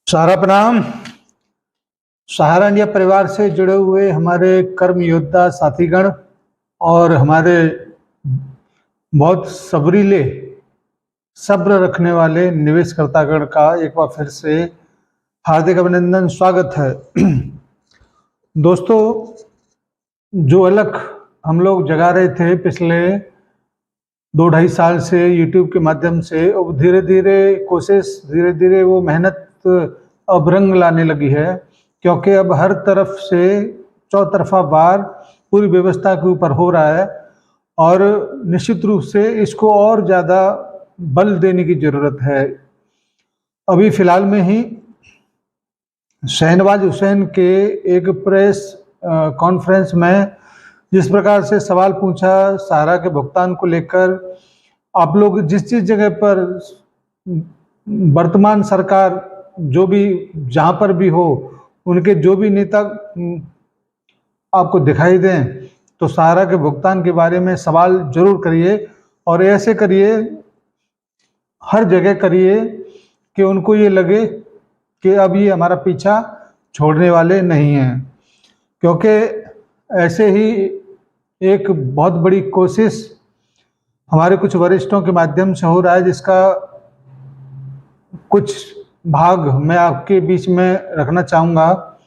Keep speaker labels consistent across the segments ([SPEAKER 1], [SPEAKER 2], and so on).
[SPEAKER 1] सहारा प्रणाम। सहारा इंडिया परिवार से जुड़े हुए हमारे कर्म योद्धा साथीगण और हमारे बहुत सब्र रखने वाले निवेशकर्तागण का एक बार फिर से हार्दिक अभिनंदन, स्वागत है। दोस्तों, जो अलख हम लोग जगा रहे थे पिछले 2-2.5 साल से यूट्यूब के माध्यम से, अब धीरे धीरे वो मेहनत अब रंग लाने लगी है, क्योंकि अब हर तरफ से चौतरफा वार पूरी व्यवस्था के ऊपर हो रहा है और निश्चित रूप से इसको और ज़्यादा बल देने की ज़रूरत है। अभी फ़िलहाल में ही शहनवाज हुसैन के एक प्रेस कॉन्फ्रेंस में जिस प्रकार से सवाल पूछा सहारा के भुगतान को लेकर, आप लोग जिस जगह पर वर्तमान सरकार जो भी जहाँ पर भी हो, उनके जो भी नेता आपको दिखाई दें तो सहारा के भुगतान के बारे में सवाल जरूर करिए, और ऐसे करिए, हर जगह करिए कि उनको ये लगे कि अब ये हमारा पीछा छोड़ने वाले नहीं हैं। क्योंकि ऐसे ही एक बहुत बड़ी कोशिश हमारे कुछ वरिष्ठों के माध्यम से हो रहा है, जिसका कुछ भाग मैं आपके बीच में रखना चाहूँगा।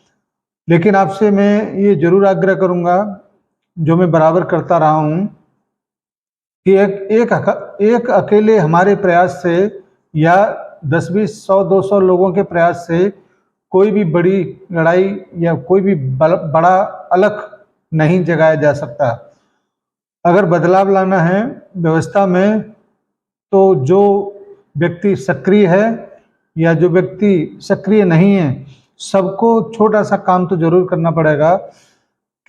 [SPEAKER 1] लेकिन आपसे मैं ये जरूर आग्रह करूँगा, जो मैं बराबर करता रहा हूँ, कि एक अकेले हमारे प्रयास से या 10-20, 100-200 लोगों के प्रयास से कोई भी बड़ी लड़ाई या कोई भी बड़ा अलख नहीं जगाया जा सकता। अगर बदलाव लाना है व्यवस्था में, तो जो व्यक्ति सक्रिय है या जो व्यक्ति सक्रिय नहीं है, सबको छोटा सा काम तो जरूर करना पड़ेगा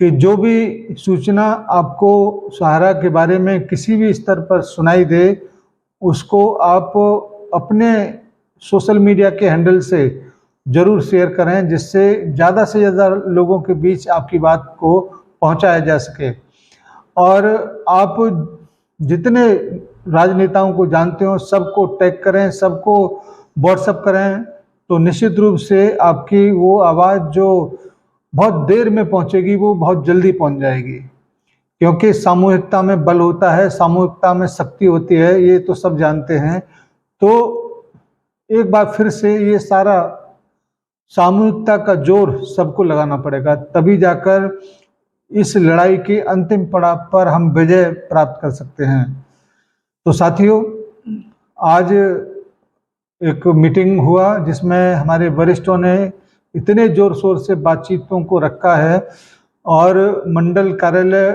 [SPEAKER 1] कि जो भी सूचना आपको सहारा के बारे में किसी भी स्तर पर सुनाई दे, उसको आप अपने सोशल मीडिया के हैंडल से जरूर शेयर करें, जिससे ज़्यादा से ज़्यादा लोगों के बीच आपकी बात को पहुंचाया जा सके। और आप जितने राजनेताओं को जानते हो, सबको टैग करें, सबको व्हाट्सएप करें, तो निश्चित रूप से आपकी वो आवाज़ जो बहुत देर में पहुंचेगी, वो बहुत जल्दी पहुंच जाएगी। क्योंकि सामूहिकता में बल होता है, सामूहिकता में शक्ति होती है, ये तो सब जानते हैं। तो एक बार फिर से ये सारा सामूहिकता का जोर सबको लगाना पड़ेगा, तभी जाकर इस लड़ाई के अंतिम पड़ाव पर हम विजय प्राप्त कर सकते हैं। तो साथियों, आज एक मीटिंग हुआ जिसमें हमारे वरिष्ठों ने इतने जोर शोर से बातचीतों को रखा है, और मंडल कार्यालय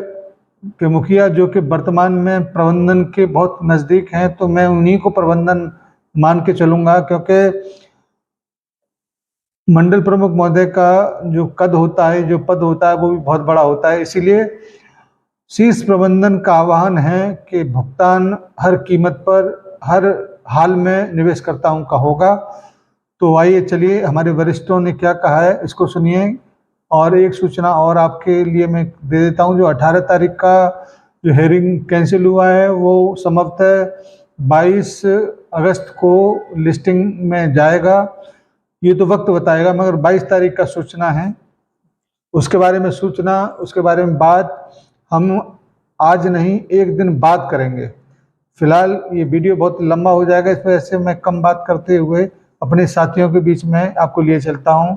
[SPEAKER 1] के मुखिया जो कि वर्तमान में प्रबंधन के बहुत नज़दीक हैं, तो मैं उन्हीं को प्रबंधन मान के चलूँगा, क्योंकि मंडल प्रमुख महोदय का जो कद होता है, जो पद होता है, वो भी बहुत बड़ा होता है। इसीलिए शीर्ष प्रबंधन का आह्वान है कि भुगतान हर कीमत पर, हर हाल में निवेशकर्ताओं का होगा। तो आइए चलिए, हमारे वरिष्ठों ने क्या कहा है इसको सुनिए। और एक सूचना और आपके लिए मैं दे देता हूं, जो 18 तारीख का जो हेयरिंग कैंसिल हुआ है वो समाप्त है। 22 अगस्त को लिस्टिंग में जाएगा, ये तो वक्त बताएगा, मगर 22 तारीख का सूचना है। उसके बारे में सूचना, उसके बारे में बात हम आज नहीं, एक दिन बाद करेंगे। फिलहाल ये वीडियो बहुत लंबा हो जाएगा, इस वजह से मैं कम बात करते हुए अपने साथियों के बीच में आपको लिए चलता हूं।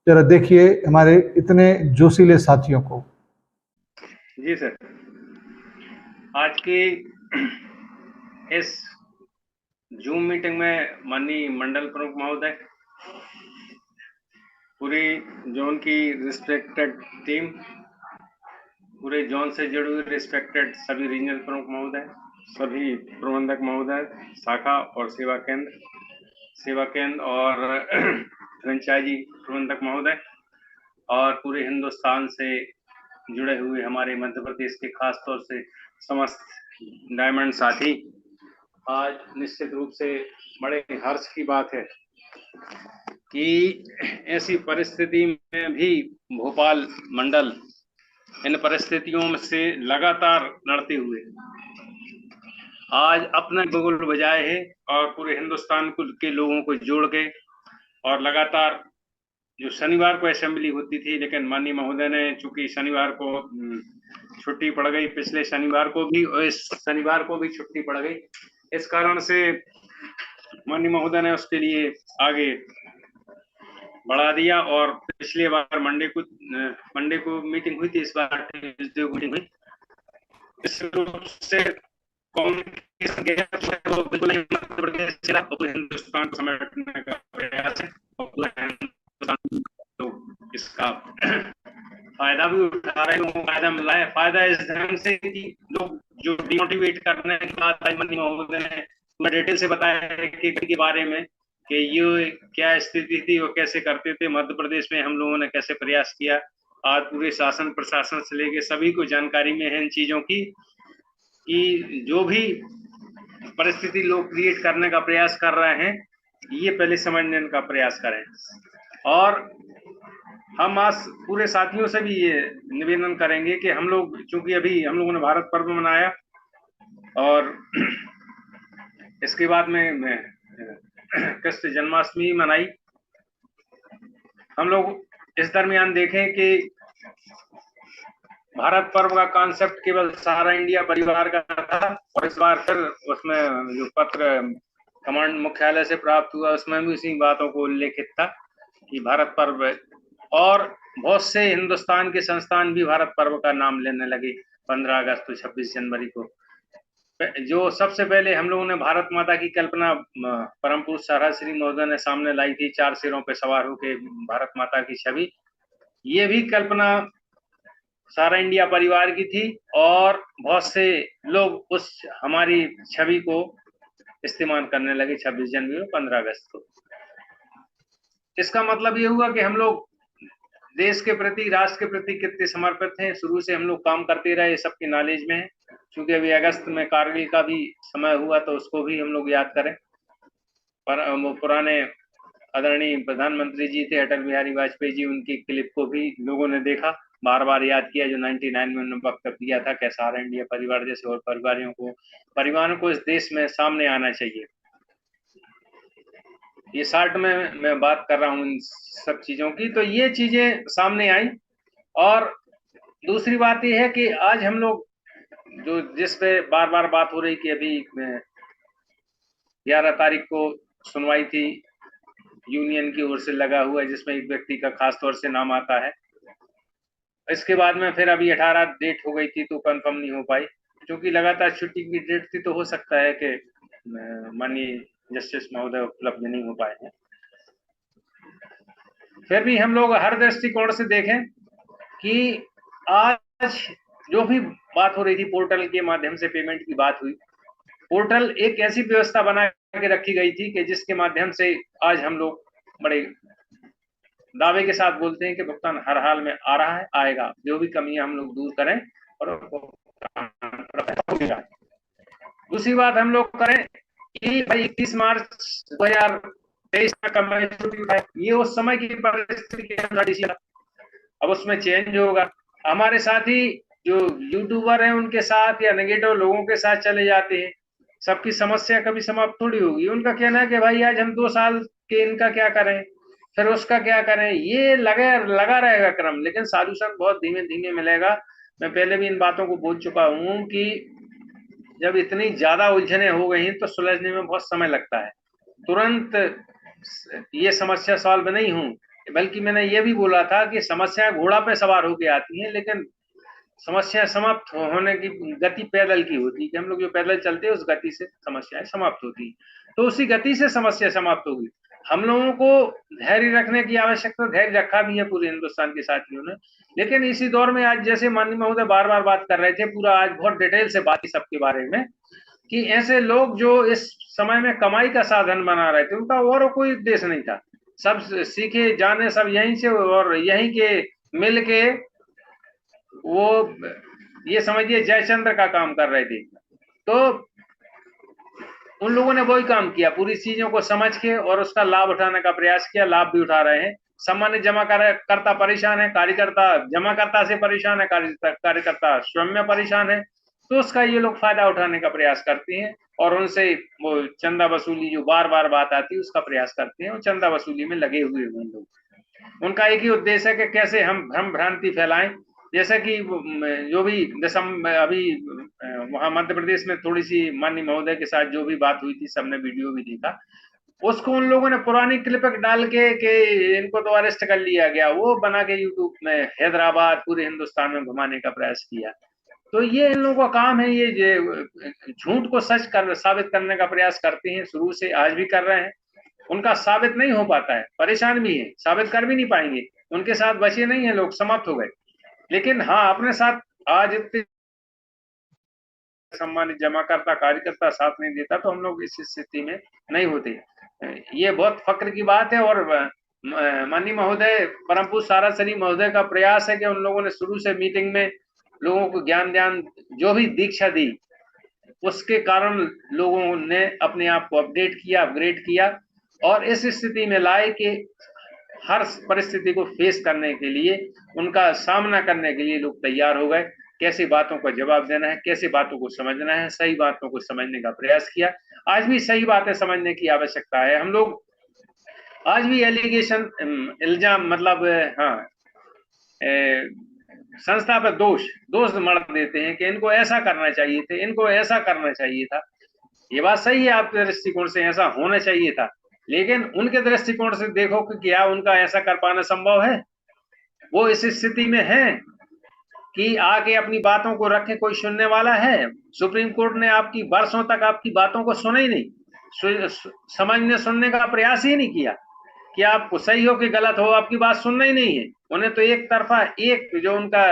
[SPEAKER 1] जरा देखिए हमारे इतने जोशीले साथियों को।
[SPEAKER 2] जी सर, आज की इस जूम मीटिंग में माननीय मंडल प्रमुख महोदय, पूरी जोन की रिस्पेक्टेड टीम, पूरे जोन से जुड़े हुए रिस्पेक्टेड सभी रीजनल प्रमुख महोदय, सभी प्रबंधक महोदय, शाखा और सेवा केंद्र और फ्रेंचाइजी प्रबंधक महोदय, और पूरे हिंदुस्तान से जुड़े हुए हमारे मध्य प्रदेश के खास तौर से समस्त डायमंड साथी, आज निश्चित रूप से बड़े हर्ष की बात है कि ऐसी परिस्थिति में भी भोपाल मंडल इन परिस्थितियों में से लगातार लड़ते हुए आज अपना बिगुल बजाए है और पूरे हिंदुस्तान के लोगों को जोड़ के, और लगातार जो शनिवार को असेंबली होती थी, लेकिन माननीय महोदय ने चूंकि शनिवार को छुट्टी पड़ गई, पिछले शनिवार को भी और इस शनिवार को भी छुट्टी पड़ गई, इस कारण से माननीय महोदय ने उसके लिए आगे बढ़ा दिया। और पिछले बार मंडे को मीटिंग हुई थी, इस बार ट्यूसडे को मीटिंग हुई। इस रूप से कम्युनिकेशन गैप है वो बिल्कुल नहीं मध्य प्रदेश से पूरे हिंदुस्तान को समेटने का प्रयास है, और पूरा हिंदुस्तान तो इसका फायदा भी उठा रहे हैं, फायदा मिला है। फायदा इस ढंग से कि लोग जो डिमोटिवेट करने की बात आई, मंत्री महोदय ने पूरा डिटेल से बताया है के बारे में कि ये क्या स्थिति थी और कैसे करते थे मध्य प्रदेश में, हम लोगों ने कैसे प्रयास किया। आज पूरे शासन प्रशासन से लेके सभी को जानकारी में है इन चीजों की, कि जो भी परिस्थिति लोग क्रिएट करने का प्रयास कर रहे हैं, ये पहले समझने का प्रयास करें। और हम आज पूरे साथियों से भी ये निवेदन करेंगे कि हम लोग, चूंकि अभी हम लोगों ने भारत पर्व मनाया और इसके बाद में कृष्ण जन्माष्टमी मनाई, हम लोग इस दरमियान देखें कि भारत पर्व का कॉन्सेप्ट केवल सारा इंडिया परिवार का था, और इस बार फिर उसमें जो पत्र कमांड मुख्यालय से प्राप्त हुआ उसमें भी इसी बातों को उल्लेखित था कि भारत पर्व, और बहुत से हिंदुस्तान के संस्थान भी भारत पर्व का नाम लेने लगे 15 अगस्त तो 26 जनवरी को। जो सबसे पहले हम लोगों ने भारत माता की कल्पना परम पूज्य सारा श्री महोदय ने सामने लाई थी, 4 सिरों पे सवार होकर भारत माता की छवि। ये भी कल्पना सारा इंडिया परिवार की थी, और बहुत से लोग उस हमारी छवि को इस्तेमाल करने लगे 26 जनवरी और 15 अगस्त को। इसका मतलब ये हुआ कि हम लोग देश के प्रति, राष्ट्र के प्रति कितने समर्पित हैं। शुरू से हम लोग काम करते रहे, सबकी नॉलेज में है। क्योंकि अभी अगस्त में कारगिल का भी समय हुआ तो उसको भी हम लोग याद करें। पर वो पुराने आदरणीय प्रधानमंत्री जी थे अटल बिहारी वाजपेयी जी, उनकी क्लिप को भी लोगों ने देखा, बार बार याद किया, जो 99 में उन्होंने वक्तव्य दिया था कि सारा इंडिया परिवार जैसे और परिवारों को इस देश में सामने आना चाहिए। ये शार्ट में मैं बात कर रहा हूँ इन सब चीजों की, तो ये चीजें सामने आई। और दूसरी बात यह है कि आज हम लोग जो जिस पे बार बार बात हो रही कि अभी 11 तारीख को सुनवाई थी, यूनियन की ओर से लगा हुआ है, जिसमें एक व्यक्ति का खास तौर से नाम आता है। इसके बाद में फिर अभी 18 डेट हो गई थी तो कंफर्म नहीं हो पाई, क्योंकि लगातार छुट्टी की डेट थी, तो हो सकता है कि माननीय जस्टिस महोदय उपलब्ध नहीं हो पाए हैं। फिर भी हम लोग हर दृष्टिकोण से देखें कि आज जो भी बात हो रही थी, पोर्टल के माध्यम से पेमेंट की बात हुई। पोर्टल एक ऐसी व्यवस्था बना के रखी गई थी कि जिसके माध्यम से आज हम लोग बड़े दावे के साथ बोलते हैं कि भुगतान हर हाल में आ रहा है, आएगा। जो भी कमियां हम लोग दूर करें और दूसरी बात हम लोग करें कि भाई 31 मार्च 2023 तक ये उस समय की परिस्थिति, अब उसमें चेंज होगा। हमारे साथी जो यूट्यूबर हैं उनके साथ या नेगेटिव लोगों के साथ चले जाते हैं, सबकी समस्या कभी समाप्त थोड़ी होगी। उनका कहना है कि भाई आज हम 2 साल के इनका क्या करें, फिर उसका क्या करें, ये लगा रहेगा क्रम, लेकिन सॉल्यूशन बहुत धीमे धीमे मिलेगा। मैं पहले भी इन बातों को बोल चुका हूँ कि जब इतनी ज्यादा उलझने हो गई तो सुलझने में बहुत समय लगता है, तुरंत ये समस्या सॉल्व नहीं हुई। बल्कि मैंने ये भी बोला था कि समस्याएं घोड़ा पे सवार होके आती हैं, लेकिन समस्या समाप्त होने की गति पैदल की होती है, कि हम लोग जो पैदल चलते हैं उस गति से समस्याएं समाप्त होती है, तो उसी गति से समस्या समाप्त होगी। हम लोगों को धैर्य रखने की आवश्यकता, धैर्य रखा भी है पूरे हिंदुस्तान के साथियों ने। लेकिन इसी दौर में आज जैसे माननीय महोदय बार बार बात कर रहे थे, पूरा आज बहुत डिटेल से बात सबके बारे में, कि ऐसे लोग जो इस समय में कमाई का साधन बना रहे थे, उनका और कोई उद्देश्य नहीं था। सब सीखे जाने सब यहीं से, और यहीं के मिल के वो ये समझिए जयचंद्र का काम कर रहे थे। तो उन लोगों ने वही काम किया, पूरी चीजों को समझ के और उसका लाभ उठाने का प्रयास किया, लाभ भी उठा रहे हैं। सामान्य जमा करता परेशान है, कार्यकर्ता जमाकर्ता से परेशान है, कार्यकर्ता स्वयं में परेशान है।
[SPEAKER 3] तो उसका ये लोग फायदा उठाने का प्रयास करते हैं और उनसे वो चंदा वसूली जो बार बार बात आती है उसका प्रयास करते हैं और चंदा वसूली में लगे हुए हैं लोग। उनका एक ही उद्देश्य है कि कैसे हम भ्रम भ्रांति फैलाएं। जैसे कि जो भी अभी वहां मध्य प्रदेश में थोड़ी सी माननीय महोदय के साथ जो भी बात हुई थी, सबने वीडियो भी देखा, उसको उन लोगों ने पुरानी क्लिप डाल के कि इनको तो अरेस्ट कर लिया गया, वो बना के यूट्यूब में हैदराबाद पूरे हिंदुस्तान में घुमाने का प्रयास किया। तो ये इन लोगों का काम है, ये झूठ को सच साबित करने का प्रयास करते हैं, शुरू से आज भी कर रहे हैं। उनका साबित नहीं हो पाता है, परेशान भी है, साबित कर भी नहीं पाएंगे, उनके साथ बचे नहीं है लोग, समाप्त हो गए। लेकिन हाँ, अपने साथ आज इतने सम्मानित जमाकर्ता कार्यकर्ता साथ नहीं देता तो हम लोग इस स्थिति में नहीं होते। ये बहुत फक्र की बात है। और माननीय महोदय परम पूज्य सारासरी महोदय का प्रयास है कि उन लोगों ने शुरू से मीटिंग में लोगों को ज्ञान जो भी दीक्षा दी, उसके कारण लोगों ने अपने आप को अपडेट किया, अपग्रेड किया और इस स्थिति में लाए कि हर परिस्थिति को फेस करने के लिए, उनका सामना करने के लिए लोग तैयार हो गए। कैसी बातों का जवाब देना है, कैसी बातों को समझना है, सही बातों को समझने का प्रयास किया। आज भी सही बातें समझने की आवश्यकता है। हम लोग आज भी एलिगेशन, इल्जाम, मतलब हाँ, संस्था पर दोष मढ़ देते हैं कि इनको ऐसा करना चाहिए थे, इनको ऐसा करना चाहिए था। ये बात सही है, आपके दृष्टिकोण से ऐसा होना चाहिए था, लेकिन उनके दृष्टिकोण से देखो कि क्या उनका ऐसा कर पाना संभव है? वो इस स्थिति में है कि आके अपनी बातों को रखे, कोई सुनने वाला है? सुप्रीम कोर्ट ने आपकी वर्षों तक आपकी बातों को सुना ही नहीं, समझने सुनने का प्रयास ही नहीं किया कि आप सही हो कि गलत हो, आपकी बात सुनना ही नहीं है। उन्हें तो एक तरफा, एक जो उनका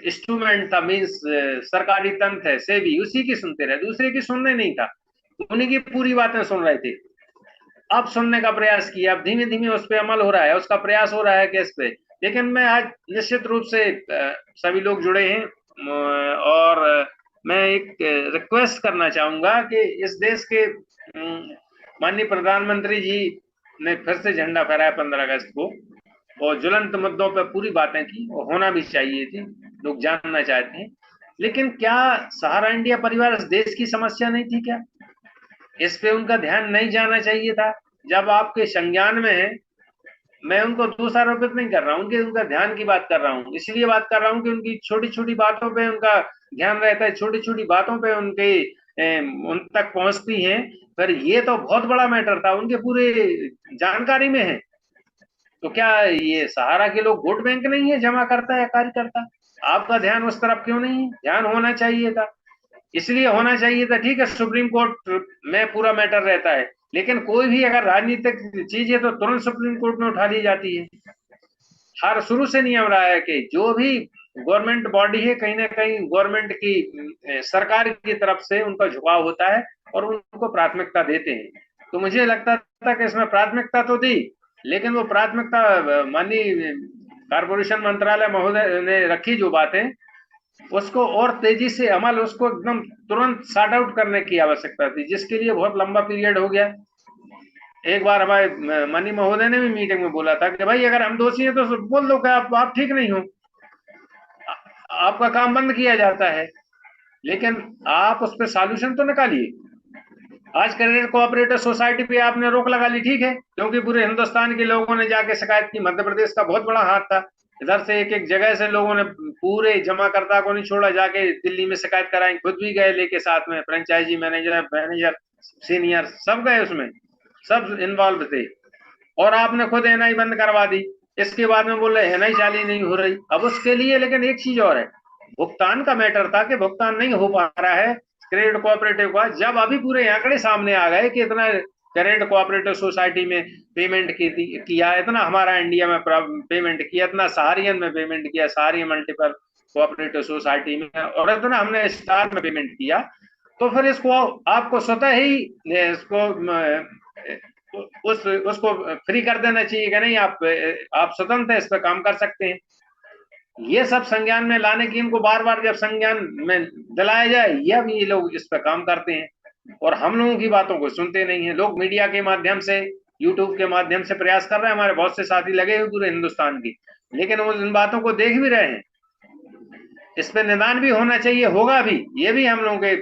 [SPEAKER 3] इंस्ट्रूमेंट था, मीन्स सरकारी तंत्र है, सेबी, उसी की सुनते रहे, दूसरे की सुनने नहीं था, उन्हीं की पूरी बातें सुन रहे थे। अब सुनने का प्रयास किया, अब धीमे धीमे उस पर अमल हो रहा है, उसका प्रयास हो रहा है केस पे। लेकिन मैं आज निश्चित रूप से सभी लोग जुड़े हैं और मैं एक रिक्वेस्ट करना चाहूंगा कि इस देश के माननीय प्रधानमंत्री जी ने फिर से झंडा फहराया 15 अगस्त को और ज्वलंत मुद्दों पर पूरी बातें की, और होना भी चाहिए थी, लोग जानना चाहते हैं। लेकिन क्या सहारा इंडिया परिवार इस देश की समस्या नहीं थी क्या? इस पे उनका ध्यान नहीं जाना चाहिए था? जब आपके संज्ञान में है, मैं उनको दोषारोपित नहीं कर रहा हूँ, उनका ध्यान की बात कर रहा हूँ, इसलिए बात कर रहा हूँ कि उनकी छोटी छोटी बातों पे उनका ध्यान रहता है, छोटी छोटी बातों पे उनके उन तक पहुंचती हैं। पर ये तो बहुत बड़ा मैटर था, उनके पूरे जानकारी में है। तो क्या ये सहारा के लोग वोट बैंक नहीं है, जमा करता है कार्यकर्ता? आपका ध्यान उस तरफ क्यों नहीं है? ध्यान होना चाहिए था, इसलिए होना चाहिए था। ठीक है, सुप्रीम कोर्ट में पूरा मैटर रहता है, लेकिन कोई भी अगर राजनीतिक चीज है तो तुरंत सुप्रीम कोर्ट में उठा ली जाती है। हर शुरू से नियम रहा है कि जो भी गवर्नमेंट बॉडी है, कहीं ना कहीं गवर्नमेंट की, सरकार की तरफ से उनका झुकाव होता है और उनको प्राथमिकता देते हैं। तो मुझे लगता था कि इसमें प्राथमिकता तो दी, लेकिन वो प्राथमिकता माननीय कारपोरेशन मंत्रालय महोदय ने रखी जो बातें, उसको और तेजी से अमल, उसको एकदम तुरंत सॉर्ट आउट करने की आवश्यकता थी, जिसके लिए बहुत लंबा पीरियड हो गया। एक बार हमारे माननीय महोदय ने भी मीटिंग में बोला था कि भाई अगर हम दोषी हैं तो बोल दो कि आप ठीक नहीं हो, आपका काम बंद किया जाता है, लेकिन आप उस पर सॉल्यूशन तो निकालिए। आज क्रेडिट कोऑपरेटिव सोसाइटी पे आपने रोक लगा ली, ठीक है, क्योंकि पूरे हिंदुस्तान के लोगों ने जाके शिकायत की, मध्य प्रदेश का बहुत बड़ा हाथ था, इधर से एक एक जगह से लोगों ने, पूरे जमाकर्ता को नहीं छोड़ा, जाके दिल्ली में शिकायत कराई, खुद भी गए लेके, साथ में फ्रेंचाइजी मैनेजर सीनियर सब गए, उसमें सब इन्वॉल्व थे, और आपने खुद एनआई बंद करवा दी। इसके बाद में बोल रहे एनआई चाली नहीं हो रही। अब उसके लिए लेकिन एक चीज और है, भुगतान का मैटर था कि भुगतान नहीं हो पा रहा है क्रेडिट कोऑपरेटिव का। जब अभी पूरे आंकड़े सामने आ गए कि इतना क्रेडिट कोऑपरेटिव सोसाइटी में पेमेंट किया, इतना हमारा इंडिया में पेमेंट किया, इतना सहारियन में पेमेंट किया, सहारियन मल्टीपल कोऑपरेटिव सोसाइटी में, और इतना हमने स्टार में पेमेंट किया, तो फिर इसको आपको स्वतः ही इसको उसको फ्री कर देना चाहिए कि नहीं, आप स्वतंत्र इस पर काम कर सकते हैं। ये सब संज्ञान में लाने की, इनको बार बार जब संज्ञान में दिलाया जाए, अब ये लोग इस पर काम करते हैं और हम लोगों की बातों को सुनते नहीं है। लोग मीडिया के माध्यम से, यूट्यूब के माध्यम से प्रयास कर रहे हैं, हमारे बहुत से साथी लगे हुए पूरे हिंदुस्तान की, लेकिन वो इन बातों को देख भी रहे हैं। इस पे निदान भी होना चाहिए, होगा भी, ये भी हम लोगों के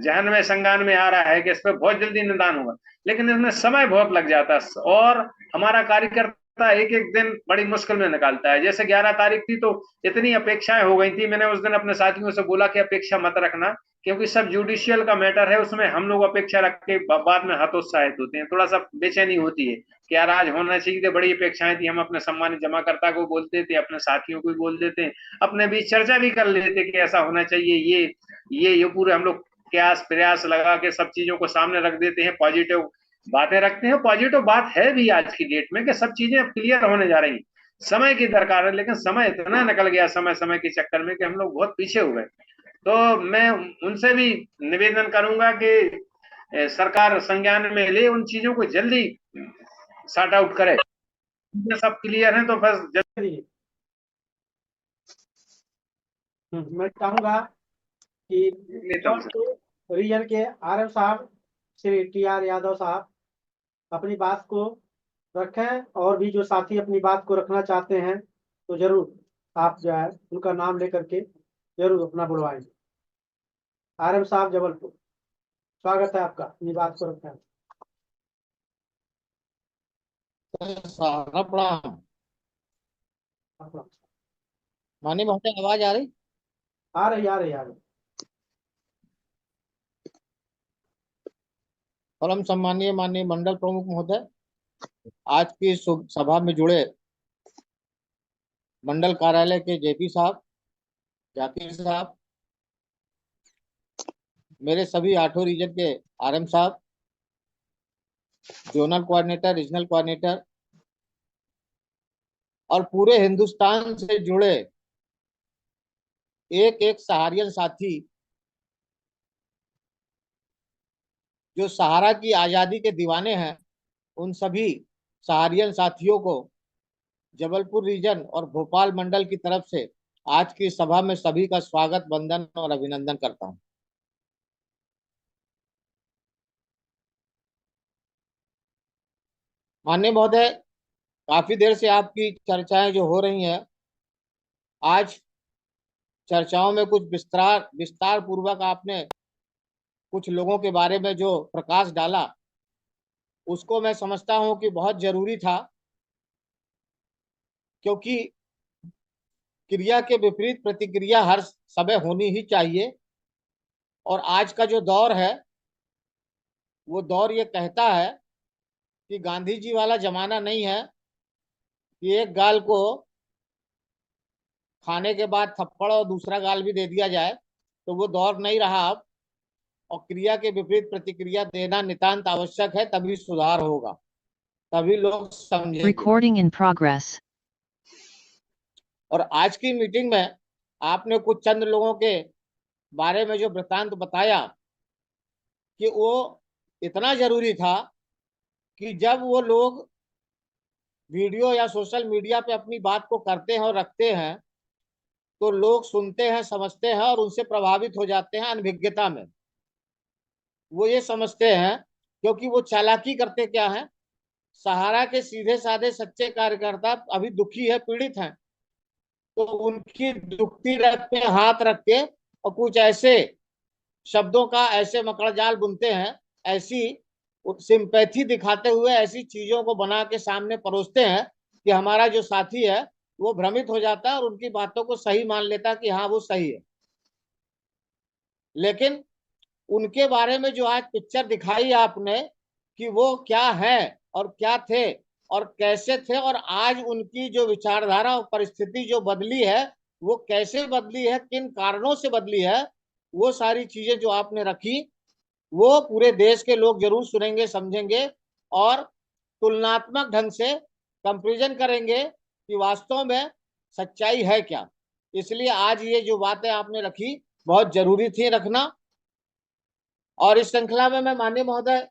[SPEAKER 3] जहन में संज्ञान में आ रहा है कि इस पे बहुत जल्दी निदान होगा, लेकिन इसमें समय बहुत लग जाता है और हमारा कार्यकर्ता एक एक दिन बड़ी मुश्किल में निकालता है। जैसे 11 तारीख थी तो इतनी अपेक्षाएं हो गई थी, मैंने उस दिन अपने साथियों से बोला कि अपेक्षा मत रखना, क्योंकि सब जुडिशियल का मैटर है, उसमें हम लोग अपेक्षा रख के बाद में हतोत्साहित होते हैं, थोड़ा सा बेचैनी होती है कि यार आज होना चाहिए थी, बड़ी अपेक्षाएं थी, हम अपने सम्मानित जमाकर्ता को बोलते थे, अपने साथियों को भी बोल देते, अपने बीच चर्चा भी कर लेते कि ऐसा होना चाहिए, ये पूरे हम लोग प्रयास लगा के सब चीजों को सामने रख देते हैं, पॉजिटिव बातें रखते हैं। पॉजिटिव बात है भी आज की डेट में कि सब चीजें अब क्लियर होने जा रही हैं, समय की दरकार है, लेकिन समय इतना निकल गया समय के चक्कर में कि हम लोग बहुत पीछे हो गए। तो मैं उनसे भी निवेदन करूंगा कि सरकार संज्ञान में ले, उन चीजों को जल्दी सॉर्ट आउट करे, सब क्लियर है तो बस जल्दी।
[SPEAKER 4] मैं चाहूंगा कि रीजन के RM साहब श्री TR यादव साहब अपनी बात को रखें, और भी जो साथी अपनी बात को रखना चाहते हैं तो जरूर आप जो है उनका नाम लेकर के जरूर अपना बुलवाएंगे। RM साहब जबलपुर, स्वागत है आपका, अपनी बात को रखें।
[SPEAKER 5] प्रणाम। माननीय महोदय, आवाज आ रही?
[SPEAKER 4] आ रही।
[SPEAKER 5] परम सम्मानीय माननीय मंडल प्रमुख महोदय, आज की सभा में जुड़े मंडल कार्यालय के JP साहब, जाकिर साहब, मेरे सभी 8 रीजन के RM साहब, जोनल कोऑर्डिनेटर, रीजनल कोऑर्डिनेटर और पूरे हिंदुस्तान से जुड़े एक एक सहारियन साथी जो सहारा की आजादी के दीवाने हैं, उन सभी सहारियन साथियों को जबलपुर रीजन और भोपाल मंडल की तरफ से आज की सभा में सभी का स्वागत, वंदन और अभिनंदन करता हूं। माननीय महोदय, काफी देर से आपकी चर्चाएं जो हो रही हैं, आज चर्चाओं में कुछ विस्तार पूर्वक आपने कुछ लोगों के बारे में जो प्रकाश डाला, उसको मैं समझता हूं कि बहुत जरूरी था, क्योंकि क्रिया के विपरीत प्रतिक्रिया हर समय होनी ही चाहिए। और आज का जो दौर है वो दौर ये कहता है कि गांधी जी वाला जमाना नहीं है कि एक गाल को खाने के बाद थप्पड़ और दूसरा गाल भी दे दिया जाए, तो वो दौर नहीं रहा अब। और क्रिया के विपरीत प्रतिक्रिया देना नितांत आवश्यक है, तभी सुधार होगा, तभी लोग समझेंगे।
[SPEAKER 6] Recording in progress.
[SPEAKER 5] और आज की मीटिंग में आपने कुछ चंद लोगों के बारे में जो वृत्तांत बताया कि वो इतना जरूरी था कि जब वो लोग वीडियो या सोशल मीडिया पे अपनी बात को करते हैं और रखते हैं तो लोग सुनते हैं, समझते हैं और उनसे प्रभावित हो जाते हैं अनभिज्ञता में। वो ये समझते हैं, क्योंकि वो चालाकी करते क्या है, सहारा के सीधे साधे सच्चे कार्यकर्ता अभी दुखी है, पीड़ित हैं, तो उनकी दुखती रख पे हाथ रख के और कुछ ऐसे शब्दों का ऐसे मकड़जाल बुनते हैं, ऐसी सिंपैथी दिखाते हुए ऐसी चीजों को बना के सामने परोसते हैं कि हमारा जो साथी है वो भ्रमित हो जाता है और उनकी बातों को सही मान लेता है कि हाँ वो सही है। लेकिन उनके बारे में जो आज पिक्चर दिखाई आपने कि वो क्या है और क्या थे और कैसे थे, और आज उनकी जो विचारधारा और परिस्थिति जो बदली है वो कैसे बदली है, किन कारणों से बदली है, वो सारी चीजें जो आपने रखी वो पूरे देश के लोग जरूर सुनेंगे, समझेंगे और तुलनात्मक ढंग से कंपैरिजन करेंगे कि वास्तव में सच्चाई है क्या। इसलिए आज ये जो बातें आपने रखी बहुत जरूरी थी रखना। और इस श्रृंखला में मैं माननीय महोदय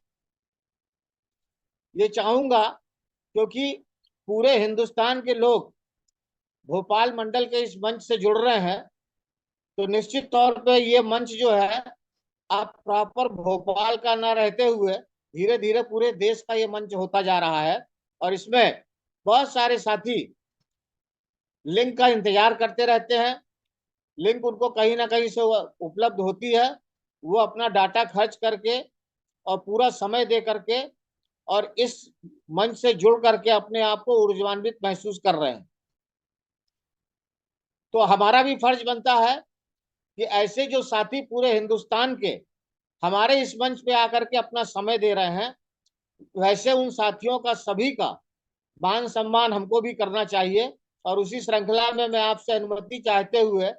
[SPEAKER 5] ये चाहूंगा, क्योंकि पूरे हिंदुस्तान के लोग भोपाल मंडल के इस मंच से जुड़ रहे हैं, तो निश्चित तौर पे ये मंच जो है आप प्रॉपर भोपाल का ना रहते हुए धीरे धीरे पूरे देश का ये मंच होता जा रहा है। और इसमें बहुत सारे साथी लिंक का इंतजार करते रहते हैं, लिंक उनको कहीं ना कहीं से उपलब्ध होती है, वो अपना डाटा खर्च करके और पूरा समय दे करके और इस मंच से जुड़ करके अपने आप को ऊर्जान्वित महसूस कर रहे हैं। तो हमारा भी फर्ज बनता है कि ऐसे जो साथी पूरे हिंदुस्तान के हमारे इस मंच पे आकर के अपना समय दे रहे हैं, वैसे उन साथियों का सभी का मान सम्मान हमको भी करना चाहिए। और उसी श्रृंखला में मैं आपसे अनुमति चाहते हुए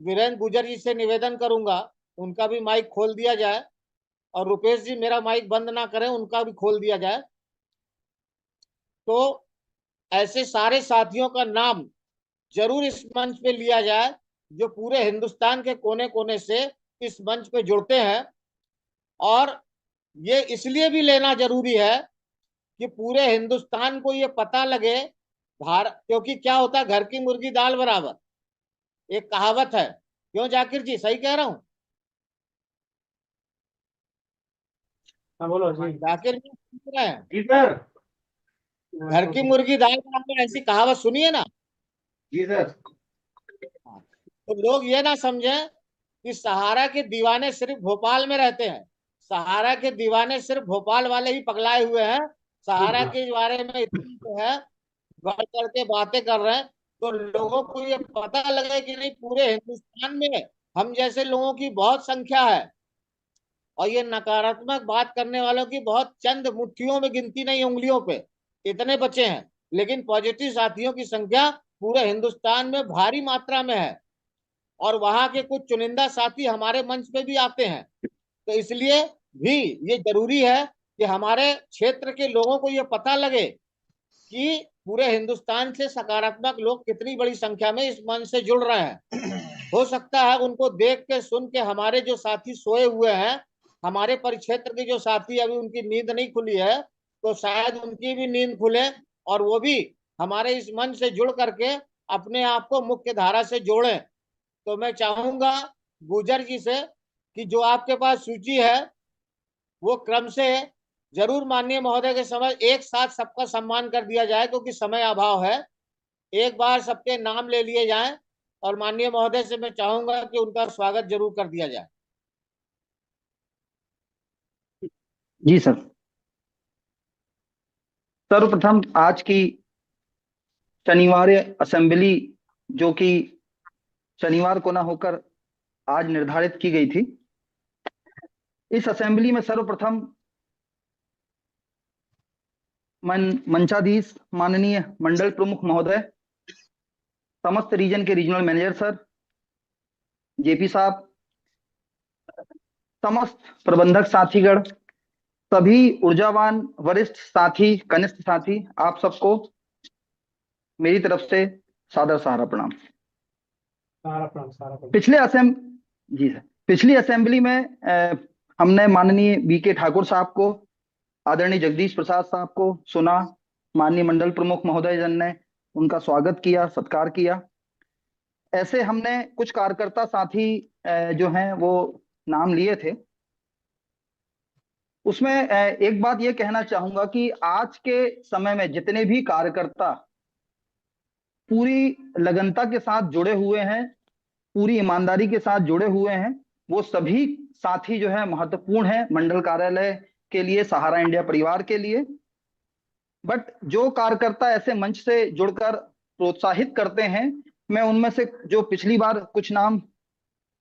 [SPEAKER 5] वीरेंद्र गुजर जी से निवेदन करूंगा, उनका भी माइक खोल दिया जाए, और रुपेश जी मेरा माइक बंद ना करें, उनका भी खोल दिया जाए। तो ऐसे सारे साथियों का नाम जरूर इस मंच पे लिया जाए जो पूरे हिंदुस्तान के कोने कोने से इस मंच पे जुड़ते हैं। और ये इसलिए भी लेना जरूरी है कि पूरे हिंदुस्तान को ये पता लगे भारत, क्योंकि क्या होता है, घर की मुर्गी दाल बराबर, एक कहावत है। क्यों जाकिर जी, सही कह रहा हूं?
[SPEAKER 4] हाँ बोलो जी।
[SPEAKER 5] जाकिर जी सुन रहे हैं?
[SPEAKER 3] जी सर।
[SPEAKER 5] घर की मुर्गी दाल बराबर, ऐसी कहावत सुनिए ना।
[SPEAKER 3] जी सर।
[SPEAKER 5] तो लोग ये ना समझें कि सहारा के दीवाने सिर्फ भोपाल में रहते हैं, सहारा के दीवाने सिर्फ भोपाल वाले ही पगलाए हुए हैं, सहारा के बारे में इतनी जो है बढ़ चढ़ के बातें कर रहे हैं। तो लोगों को ये पता लगे कि नहीं, पूरे हिंदुस्तान में हम जैसे लोगों की बहुत संख्या है, और ये नकारात्मक बात करने वालों की बहुत चंद मुट्ठियों में गिनती नहीं, उंगलियों पे इतने बचे हैं, लेकिन पॉजिटिव साथियों की संख्या पूरे हिंदुस्तान में भारी मात्रा में है। और वहां के कुछ चुनिंदा साथी हमारे मंच पे भी आते हैं। तो इसलिए भी ये जरूरी है कि हमारे क्षेत्र के लोगों को ये पता लगे कि पूरे हिंदुस्तान से सकारात्मक लोग कितनी बड़ी संख्या में इस मंच से जुड़ रहे हैं। हो सकता है उनको देख के सुन के हमारे जो साथी सोए हुए हैं, हमारे परिक्षेत्र के जो साथी अभी उनकी नींद नहीं खुली है, तो शायद उनकी भी नींद खुले और वो भी हमारे इस मंच से जुड़ करके अपने आप को मुख्य धारा से जोड़ें। तो मैं चाहूंगा गुजर जी से कि जो आपके पास सूची है वो क्रम से जरूर माननीय महोदय के समय एक साथ सबका सम्मान कर दिया जाए, क्योंकि समय अभाव है। एक बार सबके नाम ले लिए जाएं और माननीय महोदय से मैं चाहूंगा कि उनका स्वागत जरूर कर दिया जाए।
[SPEAKER 6] जी सर। सर्वप्रथम आज की शनिवार असेंबली, जो कि शनिवार को ना होकर आज निर्धारित की गई थी, इस असेंबली में सर्वप्रथम मंचाधीश माननीय मंडल प्रमुख महोदय, समस्त रीजन के रीजनल मैनेजर सर, जेपी साहब, समस्त प्रबंधक साथीगण, सभी ऊर्जावान वरिष्ठ साथी, कनिष्ठ साथी, आप सबको मेरी तरफ से सादर सहारा प्रणाम। पिछली असेंबली में हमने माननीय बीके ठाकुर साहब को, आदरणीय जगदीश प्रसाद साहब को सुना, माननीय मंडल प्रमुख महोदय जन ने उनका स्वागत किया, सत्कार किया। ऐसे हमने कुछ कार्यकर्ता साथी जो हैं वो नाम लिए थे। उसमें एक बात ये कहना चाहूंगा कि आज के समय में जितने भी कार्यकर्ता पूरी लगनता के साथ जुड़े हुए हैं, पूरी ईमानदारी के साथ जुड़े हुए हैं, वो सभी साथी जो है महत्वपूर्ण है मंडल कार्यालय के लिए, सहारा इंडिया परिवार के लिए। बट जो कार्यकर्ता ऐसे मंच से जुड़कर प्रोत्साहित करते हैं, मैं उनमें से जो पिछली बार कुछ नाम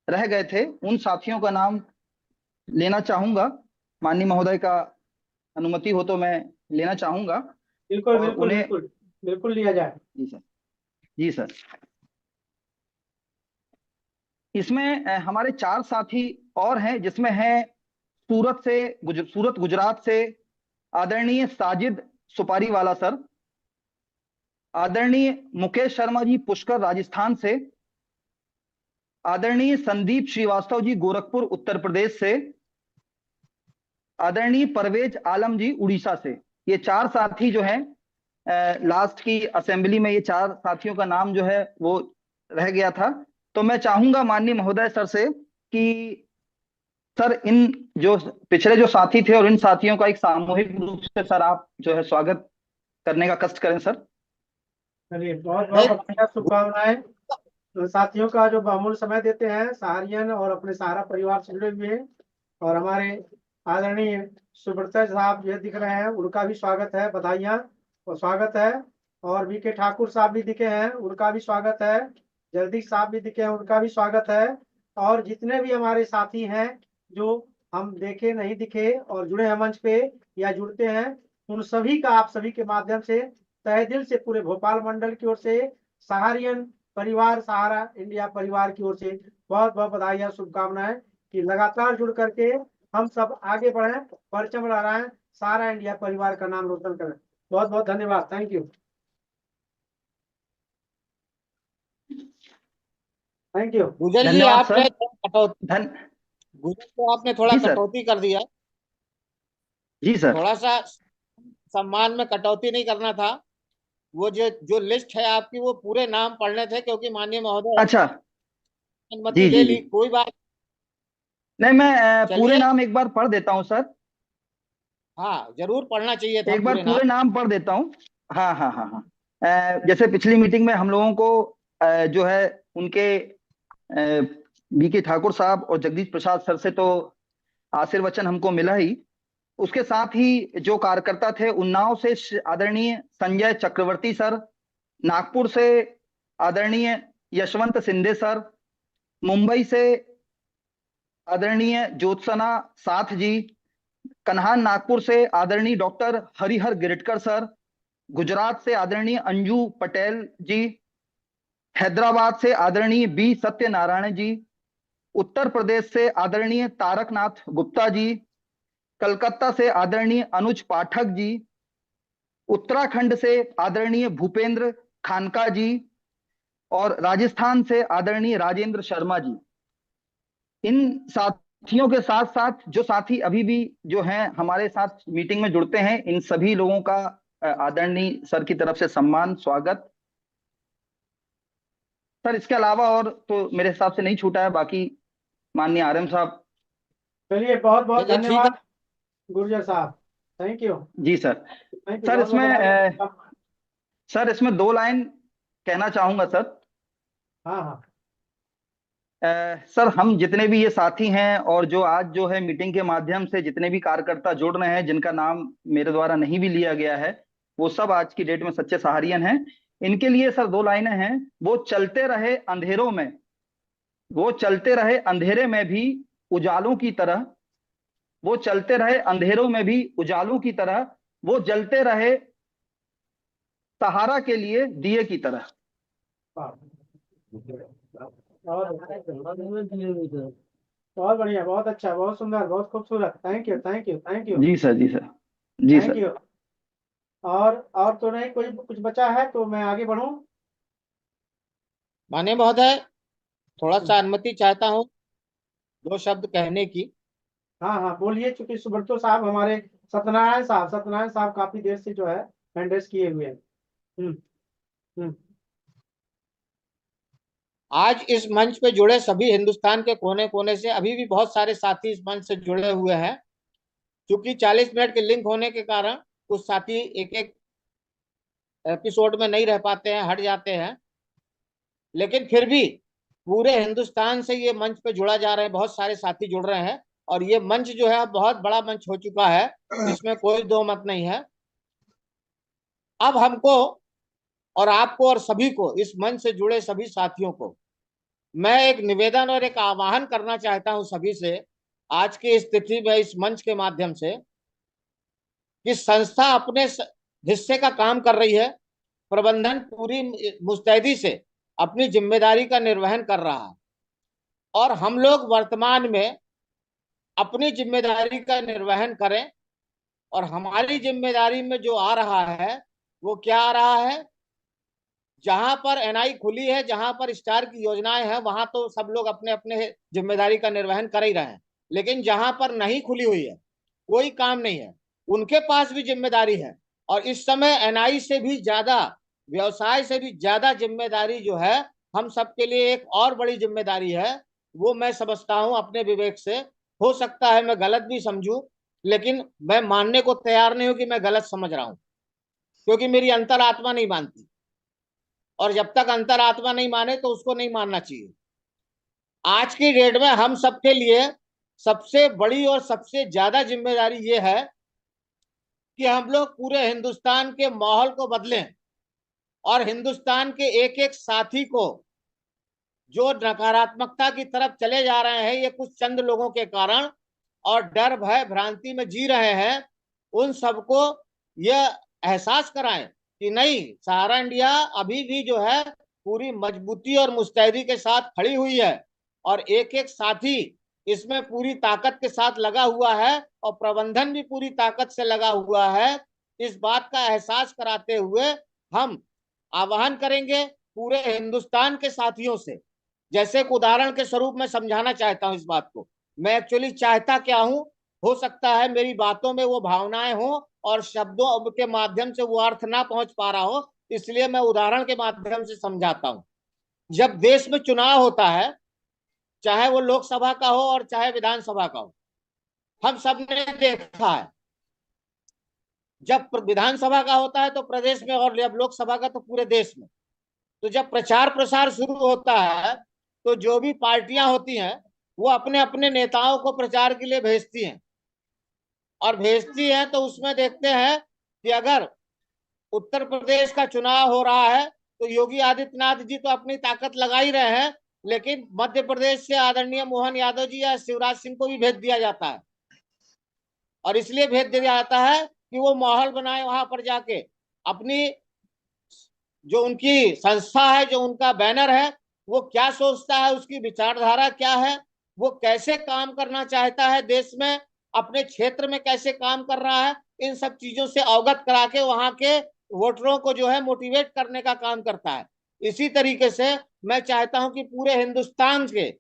[SPEAKER 6] रह गए थे उन साथियों का नाम लेना चाहूंगा। माननीय महोदय का अनुमति हो तो मैं लेना चाहूंगा।
[SPEAKER 4] बिल्कुल बिल्कुल बिल्कुल बिल्कुल लिया जाए।
[SPEAKER 6] जी सर। जी सर। इसमें हमारे 4 साथी और हैं, जिसमें है सूरत गुजरात से आदरणीय साजिद सुपारीवाला सर, आदरणीय मुकेश शर्मा जी पुष्कर राजस्थान से, आदरणीय संदीप श्रीवास्तव जी गोरखपुर उत्तर प्रदेश से, आदरणीय परवेज आलम जी उड़ीसा से। ये 4 साथी जो हैं, लास्ट की असेंबली में ये 4 साथियों का नाम जो है वो रह गया था। तो मैं चाहूंगा माननीय महोदय सर से कि सर इन जो पिछले जो साथी थे और इन साथियों का एक सामूहिक रूप से सर आप जो है स्वागत करने का कष्ट करें सर।
[SPEAKER 4] चलिए, बहुत बहुत शुभकामनाएं। साथियों का जो बहुमूल्य समय देते हैं, सहारियन और अपने सहारा परिवार से जुड़े हुए हैं। और हमारे आदरणीय सुब्रत साहब ये दिख रहे हैं, उनका भी स्वागत है, बधाइयाँ और स्वागत है। और वी के ठाकुर साहब भी दिखे हैं, उनका भी स्वागत है। जगदीश साहब भी दिखे हैं, उनका भी स्वागत है। और जितने भी हमारे साथी हैं जो हम देखे नहीं दिखे और जुड़े हैं मंच पे या जुड़ते हैं, उन सभी का आप सभी के माध्यम से तहे दिल से पूरे भोपाल मंडल की ओर से, सहारियन परिवार, सहारा इंडिया परिवार की ओर से बहुत बहुत बधाई और शुभकामनाएं कि लगातार जुड़ करके हम सब आगे बढ़े, परचम लहराएं, सहारा इंडिया परिवार का नाम रोशन करें। बहुत बहुत धन्यवाद। Thank you. Thank you.
[SPEAKER 5] गुजर जी
[SPEAKER 6] धन्यवाद
[SPEAKER 5] आपने
[SPEAKER 6] सर।
[SPEAKER 5] कटौती,
[SPEAKER 6] धन
[SPEAKER 5] गुजर को आपने थोड़ा
[SPEAKER 6] जी सर।
[SPEAKER 5] कटौती कर दिया।
[SPEAKER 6] जी सर।
[SPEAKER 5] थोड़ा सा सम्मान में कटौती नहीं करना था। वो जो जो लिस्ट है आपकी, वो पूरे नाम पढ़ने थे, क्योंकि माननीय महोदय
[SPEAKER 6] अच्छा।
[SPEAKER 5] अनुमति
[SPEAKER 6] जी
[SPEAKER 5] ले
[SPEAKER 6] जी
[SPEAKER 5] ली,
[SPEAKER 6] जी।
[SPEAKER 5] कोई बात।
[SPEAKER 6] नहीं, मैं पूरे
[SPEAKER 5] चलिए,
[SPEAKER 6] नाम एक बार पढ़ देता हूँ सर।
[SPEAKER 5] हाँ जरूर पढ़ना चाहिए था
[SPEAKER 6] एक बार
[SPEAKER 5] पूरे
[SPEAKER 6] पूरे
[SPEAKER 5] नाम।
[SPEAKER 6] नाम पढ़ देता हूँ। हाँ हाँ हाँ हाँ। जैसे पिछली मीटिंग में हम लोगों को जो है उनके बी के ठाकुर साहब और जगदीश प्रसाद सर से तो आशीर्वचन हमको मिला ही। उसके साथ ही जो कार्यकर्ता थे, उन्नाव से आदरणीय संजय चक्रवर्ती सर, नागपुर से आदरणीय यशवंत सिंधे सर, मुंबई से आदरणीय ज्योत्सना साथ जी, कन्हान नागपुर से आदरणीय डॉक्टर हरिहर गिरटकर सर, गुजरात से आदरणीय अंजू पटेल जी, हैदराबाद से आदरणीय बी सत्यनारायण जी, उत्तर प्रदेश से आदरणीय तारकनाथ गुप्ता जी, कलकत्ता से आदरणीय अनुज पाठक जी, उत्तराखंड से आदरणीय भूपेंद्र खानका जी, और राजस्थान से आदरणीय राजेंद्र शर्मा जी। इन साथियों के साथ साथ जो साथी अभी भी जो हैं हमारे साथ मीटिंग में जुड़ते हैं, इन सभी लोगों का आदरणीय सर की तरफ से सम्मान, स्वागत। सर इसके अलावा और तो मेरे हिसाब से नहीं छूटा है, बाकी माननीय आरएम साहब।
[SPEAKER 4] चलिए, बहुत बहुत
[SPEAKER 5] चलिए ठीक है।
[SPEAKER 4] धन्यवाद गुर्जर साहब। Thank you.
[SPEAKER 6] जी सर।
[SPEAKER 4] थैंक यू,
[SPEAKER 6] सर
[SPEAKER 4] बहुत बहुत
[SPEAKER 6] इसमें
[SPEAKER 4] बधाई।
[SPEAKER 6] सर इसमें दो लाइन कहना चाहूंगा सर।
[SPEAKER 4] हाँ हाँ।
[SPEAKER 6] सर हम जितने भी ये साथी हैं और जो आज जो है मीटिंग के माध्यम से जितने भी कार्यकर्ता जुड़ रहे हैं, जिनका नाम मेरे द्वारा नहीं भी लिया गया है, वो सब आज की डेट में सच्चे सहारियन हैं। इनके लिए सर दो लाइनें हैं। वो चलते रहे अंधेरों में, वो चलते रहे अंधेरे में भी उजालों की तरह, वो चलते रहे अंधेरों में भी उजालों की तरह, वो जलते रहे सहारा के लिए दिए की तरह।
[SPEAKER 4] बहुत बढ़िया, बहुत अच्छा, बहुत सुंदर, बहुत खूबसूरत। Thank you, thank you, thank you,
[SPEAKER 6] जी सर। जी सर। जी
[SPEAKER 4] थैंक
[SPEAKER 6] सर।
[SPEAKER 4] यू। और तो नहीं, कोई कुछ बचा है तो मैं आगे बढ़ूं।
[SPEAKER 5] माननीय महोदय, थोड़ा सा अनुमति चाहता हूँ दो शब्द कहने की।
[SPEAKER 4] हाँ हाँ, बोलिए। चूंकि सुब्रतो साहब हमारे, सत्यनारायण साहब काफी देर से जो है हैंड रेस किए हुए हैं। हम्म हम्म।
[SPEAKER 5] आज इस मंच पे जुड़े सभी हिंदुस्तान के कोने कोने से, अभी भी बहुत सारे साथी इस मंच से जुड़े हुए हैं। क्योंकि 40 मिनट के लिंक होने के कारण कुछ साथी एक एक एपिसोड में नहीं रह पाते हैं, हट जाते हैं। लेकिन फिर भी पूरे हिंदुस्तान से ये मंच पे जुड़ा जा रहे हैं, बहुत सारे साथी जुड़ रहे हैं। और ये मंच जो है बहुत बड़ा मंच हो चुका है, इसमें कोई दो मत नहीं है। अब हमको और आपको और सभी को, इस मंच से जुड़े सभी साथियों को, मैं एक निवेदन और एक आह्वान करना चाहता हूं सभी से, आज की स्थिति में इस मंच के माध्यम से, कि संस्था अपने हिस्से का काम कर रही है, प्रबंधन पूरी मुस्तैदी से अपनी जिम्मेदारी का निर्वहन कर रहा है, और हम लोग वर्तमान में अपनी जिम्मेदारी का निर्वहन करें। और हमारी जिम्मेदारी में जो आ रहा है, वो क्या आ रहा है? जहां पर एनआई खुली है, जहां पर स्टार की योजनाएं हैं, वहां तो सब लोग अपने अपने जिम्मेदारी का निर्वहन कर ही रहे हैं। लेकिन जहां पर नहीं खुली हुई है, कोई काम नहीं है, उनके पास भी जिम्मेदारी है। और इस समय एनआई से भी ज्यादा, व्यवसाय से भी ज्यादा जिम्मेदारी जो है, हम सबके लिए एक और बड़ी जिम्मेदारी है। वो मैं समझता हूं अपने विवेक से, हो सकता है मैं गलत भी समझूं, लेकिन मैं मानने को तैयार नहीं हूं कि मैं गलत समझ रहा हूं, क्योंकि मेरी अंतरात्मा नहीं मानती। और जब तक अंतरात्मा नहीं माने तो उसको नहीं मानना चाहिए। आज की डेट में हम सबके लिए सबसे बड़ी और सबसे ज्यादा जिम्मेदारी ये है कि हम लोग पूरे हिंदुस्तान के माहौल को बदलें और हिंदुस्तान के एक एक साथी को जो नकारात्मकता की तरफ चले जा रहे हैं, ये कुछ चंद लोगों के कारण और डर भय भ्रांति में जी रहे हैं, उन सबको यह एहसास कराएं कि नहीं, सहारा इंडिया अभी भी जो है पूरी मजबूती और मुस्तैदी के साथ खड़ी हुई है और एक एक साथी इसमें पूरी ताकत के साथ लगा हुआ है और प्रबंधन भी पूरी ताकत से लगा हुआ है। इस बात का एहसास कराते हुए हम आह्वान करेंगे पूरे हिंदुस्तान के साथियों से। जैसे एक उदाहरण के स्वरूप में समझाना चाहता हूं इस बात को। मैं एक्चुअली चाहता क्या हूं, हो सकता है मेरी बातों में वो भावनाएं हो और शब्दों के माध्यम से वो अर्थ ना पहुंच पा रहा हो, इसलिए मैं उदाहरण के माध्यम से समझाता हूं। जब देश में चुनाव होता है, चाहे वो लोकसभा का हो और चाहे विधानसभा का हो, हम सबने देखा है जब विधानसभा का होता है तो प्रदेश में और जब लोकसभा का तो पूरे देश में। तो जब प्रचार प्रसार शुरू होता है तो जो भी पार्टियां होती हैं वो अपने अपने नेताओं को प्रचार के लिए भेजती हैं और भेजती हैं तो उसमें देखते हैं कि अगर उत्तर प्रदेश का चुनाव हो रहा है तो योगी आदित्यनाथ जी तो अपनी ताकत लगा ही रहे हैं, लेकिन मध्य प्रदेश से आदरणीय मोहन यादव जी या शिवराज सिंह को भी भेज दिया जाता है। और इसलिए भेज दिया जाता है कि वो माहौल बनाए, वहां पर जाके अपनी जो उनकी संस्था है, जो उनका बैनर है, वो क्या सोचता है, उसकी विचारधारा क्या है, वो कैसे काम करना चाहता है देश में, अपने क्षेत्र में कैसे काम कर रहा है, इन सब चीजों से अवगत करा के वहां के वोटरों को जो है मोटिवेट करने का काम करता है। इसी तरीके से मैं चाहता हूं कि पूरे हिंदुस्तान के,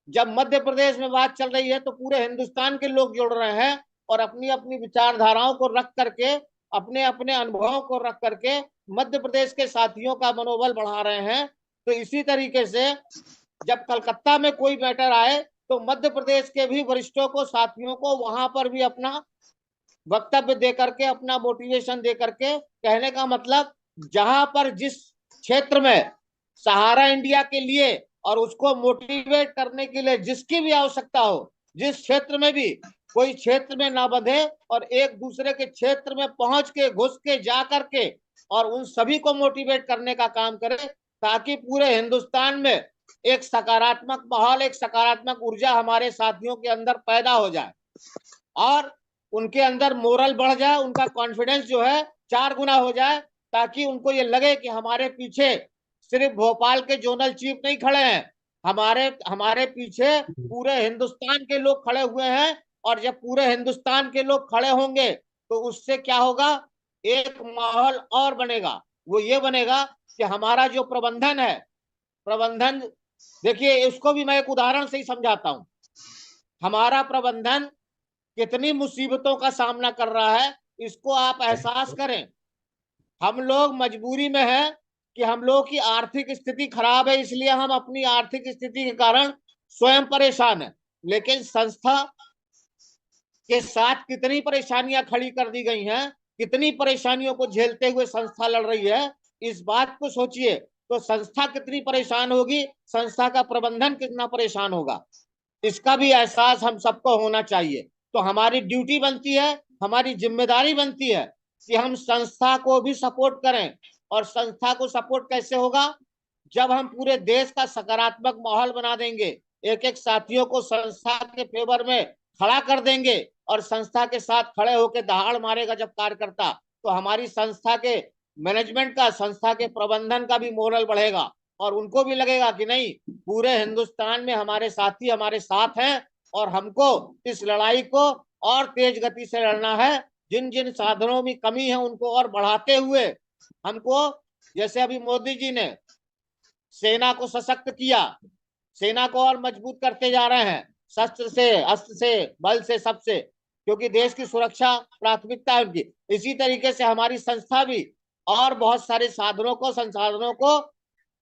[SPEAKER 5] जब मध्य प्रदेश में बात चल रही है तो पूरे हिंदुस्तान के लोग जुड़ रहे हैं और अपनी अपनी विचारधाराओं को रख करके, अपने अपने अनुभवों को रख करके मध्य प्रदेश के साथियों का मनोबल बढ़ा रहे हैं। तो इसी तरीके से जब कलकत्ता में कोई मैटर आए तो मध्य प्रदेश के भी वरिष्ठों को, साथियों को वहां पर भी अपना वक्तव्य दे करके, अपना मोटिवेशन दे करके, कहने का मतलब जहां पर जिस क्षेत्र में सहारा इंडिया के लिए और उसको मोटिवेट करने के लिए जिसकी भी आवश्यकता हो, जिस क्षेत्र में भी कोई क्षेत्र में ना बंधे और एक दूसरे के क्षेत्र में पहुंच के, घुस के, जा करके और उन सभी को मोटिवेट करने का काम करे, ताकि पूरे हिंदुस्तान में एक सकारात्मक माहौल, एक सकारात्मक ऊर्जा हमारे साथियों के अंदर पैदा हो जाए और उनके अंदर मोरल बढ़ जाए, उनका कॉन्फिडेंस जो है 4 गुना हो जाए, ताकि उनको ये लगे कि हमारे पीछे सिर्फ भोपाल के जोनल चीफ नहीं खड़े हैं, हमारे पीछे पूरे हिंदुस्तान के लोग खड़े हुए हैं। और जब पूरे हिंदुस्तान के लोग खड़े होंगे तो उससे क्या होगा, एक माहौल और बनेगा। वो ये बनेगा कि हमारा जो प्रबंधन है, प्रबंधन देखिए, उसको भी मैं एक उदाहरण से ही समझाता हूं। हमारा प्रबंधन कितनी मुसीबतों का सामना कर रहा है, इसको आप एहसास करें। हम लोग मजबूरी में हैं कि हम लोग की आर्थिक स्थिति खराब है, इसलिए हम अपनी आर्थिक स्थिति के कारण स्वयं परेशान हैं, लेकिन संस्था के साथ कितनी परेशानियां खड़ी कर दी गई हैं, कितनी परेशानियों को झेलते हुए संस्था लड़ रही है, इस बात को सोचिए। तो संस्था कितनी परेशान होगी, संस्था का प्रबंधन कितना परेशान होगा, इसका भी एहसास हम सबको होना चाहिए। तो हमारी ड्यूटी बनती है, हमारी जिम्मेदारी बनती है कि हम संस्था को भी सपोर्ट करें। और संस्था को सपोर्ट कैसे होगा, जब हम पूरे देश का सकारात्मक माहौल बना देंगे, एक एक साथियों को संस्था के फेवर में खड़ा कर देंगे और संस्था के साथ खड़े होकर दहाड़ मारेगा जब कार्यकर्ता, तो हमारी संस्था के मैनेजमेंट का, संस्था के प्रबंधन का भी मोरल बढ़ेगा और उनको भी लगेगा कि नहीं, पूरे हिंदुस्तान में हमारे साथी हमारे साथ हैं और हमको इस लड़ाई को और तेज गति से लड़ना है। जिन जिन साधनों में कमी है उनको और बढ़ाते हुए हमको, जैसे अभी मोदी जी ने सेना को सशक्त किया, सेना को और मजबूत करते जा रहे हैं, शस्त्र से, अस्त्र से, बल से, सबसे, क्योंकि देश की सुरक्षा प्राथमिकता है उनकी। इसी तरीके से हमारी संस्था भी और बहुत सारे साधनों को, संसाधनों को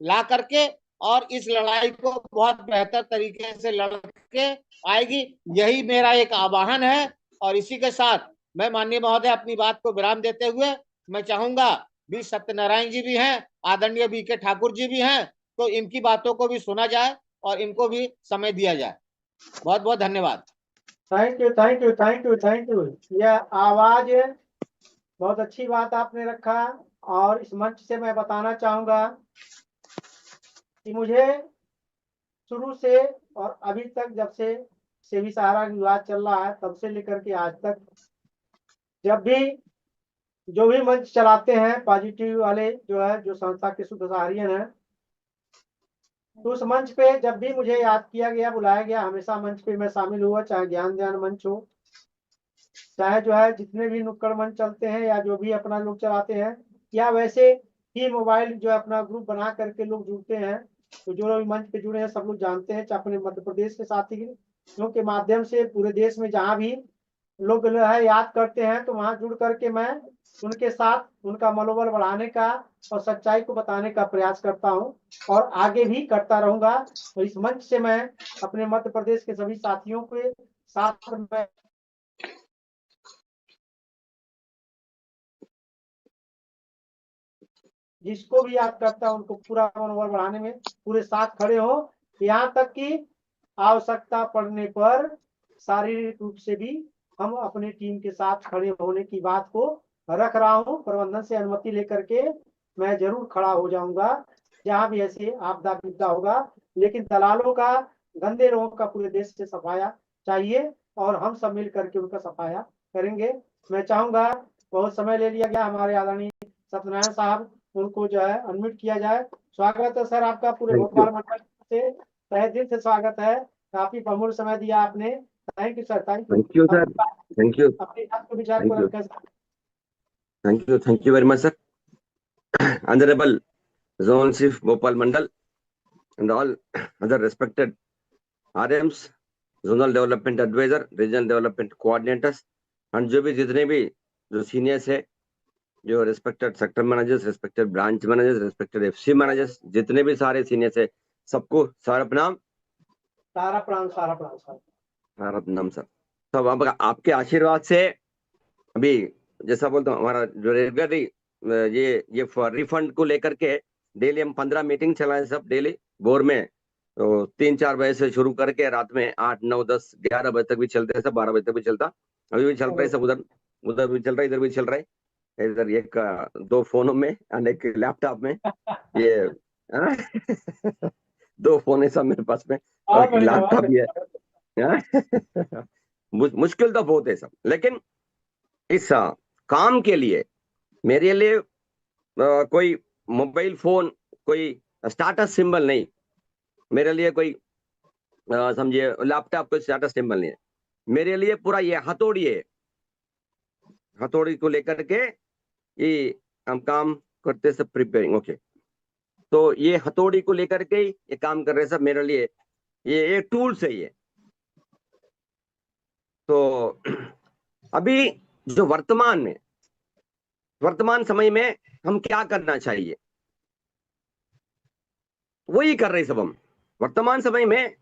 [SPEAKER 5] ला करके और इस लड़ाई को बहुत बेहतर तरीके से लड़ के आएगी। यही मेरा एक आह्वान है। और इसी के साथ मैं माननीय महोदय अपनी बात को विराम देते हुए मैं चाहूंगा बी सत्यनारायण जी भी हैं, आदरणीय BK ठाकुर जी भी हैं, तो इनकी बातों को भी सुना जाए और इनको भी समय दिया जाए। बहुत बहुत धन्यवाद।
[SPEAKER 4] Thank you, thank you, thank you, thank you. यह आवाज बहुत अच्छी बात आपने रखा। और इस मंच से मैं बताना चाहूंगा कि मुझे शुरू से और अभी तक, जब से सेवी सहारा विवाद चल रहा है तब से लेकर के आज तक, जब भी जो भी मंच चलाते हैं पॉजिटिव वाले जो है, जो संस्था के शुद्ध सहारियन है, तो उस मंच पे जब भी मुझे याद किया गया, बुलाया गया, हमेशा मंच पे मैं शामिल हुआ, चाहे ज्ञान ध्यान मंच हो, चाहे जो है जितने भी नुक्कड़ मंच चलते हैं या जो भी अपना लोग चलाते हैं, या वैसे ही मोबाइल जो है अपना ग्रुप बना करके लोग जुड़ते हैं। तो जो लोग मंच पे जुड़े हैं सब लोग जानते हैं, चाहे अपने मध्य प्रदेश के साथियों के माध्यम से पूरे देश में जहाँ भी लोग जो है याद करते हैं, तो वहां जुड़ करके मैं उनके साथ उनका मनोबल बढ़ाने का और सच्चाई को बताने का प्रयास करता हूं और आगे भी करता रहूंगा। और इस मंच से मैं अपने मध्य प्रदेश के सभी साथियों के साथ मैं जिसको भी याद करता हूं उनको पूरा मनोबल बढ़ाने में पूरे साथ खड़े हो, यहाँ तक कि आवश्यकता पड़ने पर शारीरिक रूप से भी हम अपने टीम के साथ खड़े होने की बात को रख रहा हूं। प्रबंधन से अनुमति लेकर के मैं जरूर खड़ा हो जाऊंगा जहां भी ऐसे आपदा विपदा होगा। लेकिन दलालों का, गंदे लोगों का पूरे देश से सफाया चाहिए और हम सब मिल करके उनका सफाया करेंगे। मैं चाहूंगा, बहुत समय ले लिया गया, हमारे आदरणीय सत्यनारायण साहब, उनको जो है अनम्यूट किया जाए। स्वागत है सर आपका पूरे
[SPEAKER 7] थैंक यू
[SPEAKER 4] भोपाल मंडल से, तहे दिल से स्वागत है। काफी बहुमूल्य समय दिया आपने। Thank you sir, thank you.
[SPEAKER 7] Thank you sir thank you
[SPEAKER 4] अपने बात को विचार को
[SPEAKER 7] थैंक यू
[SPEAKER 4] रखकर
[SPEAKER 7] thank you very much sir honourable zone chief Bhopal Mandal and all other respected RMs, zonal development advisor, regional development coordinators and जो भी जितने भी जो सीनियर्स है, जो respected sector managers, respected branch managers, respected FC managers, जितने भी सारे सीनियर्स है, सबको सारा प्रणाम।
[SPEAKER 4] सारा प्रणाम, सारा प्रणाम सर।
[SPEAKER 7] सारा प्रणाम सर। सब आपके आशीर्वाद से अभी जैसा बोलता हूँ, हमारा जो रेगुलरली ये रिफंड को लेकर के डेली हम 15 मीटिंग चलाए सब डेली भोर में, तो 3-4 बजे से शुरू करके रात में 8, 9, 10, 11 बजे तक भी चलते हैं सब, 12 बजे तक भी चलता, अभी भी चल रहा है सब, उधर भी चल रहा है, इधर भी चल रहा है, इधर एक 2 फोनों में और एक लैपटॉप में, ये 2 फोन है सब मेरे पास में और लैपटॉप भी है। मुश्किल तो बहुत है सब, लेकिन इस काम के लिए मेरे लिए कोई मोबाइल फोन, कोई स्टाटस सिंबल नहीं, मेरे लिए कोई समझिए लैपटॉप कोई स्टाटस सिंबल नहीं है, मेरे लिए पूरा ये हथौड़ी है। हथौड़ी को लेकर के ये हम काम करते सब, प्रिपेयरिंग ओके। तो ये हथौड़ी को लेकर के ये काम कर रहे सब, मेरे लिए ये टूल्स है ये। तो अभी जो वर्तमान समय में हम क्या करना चाहिए, वही कर रहे सब हम। वर्तमान समय में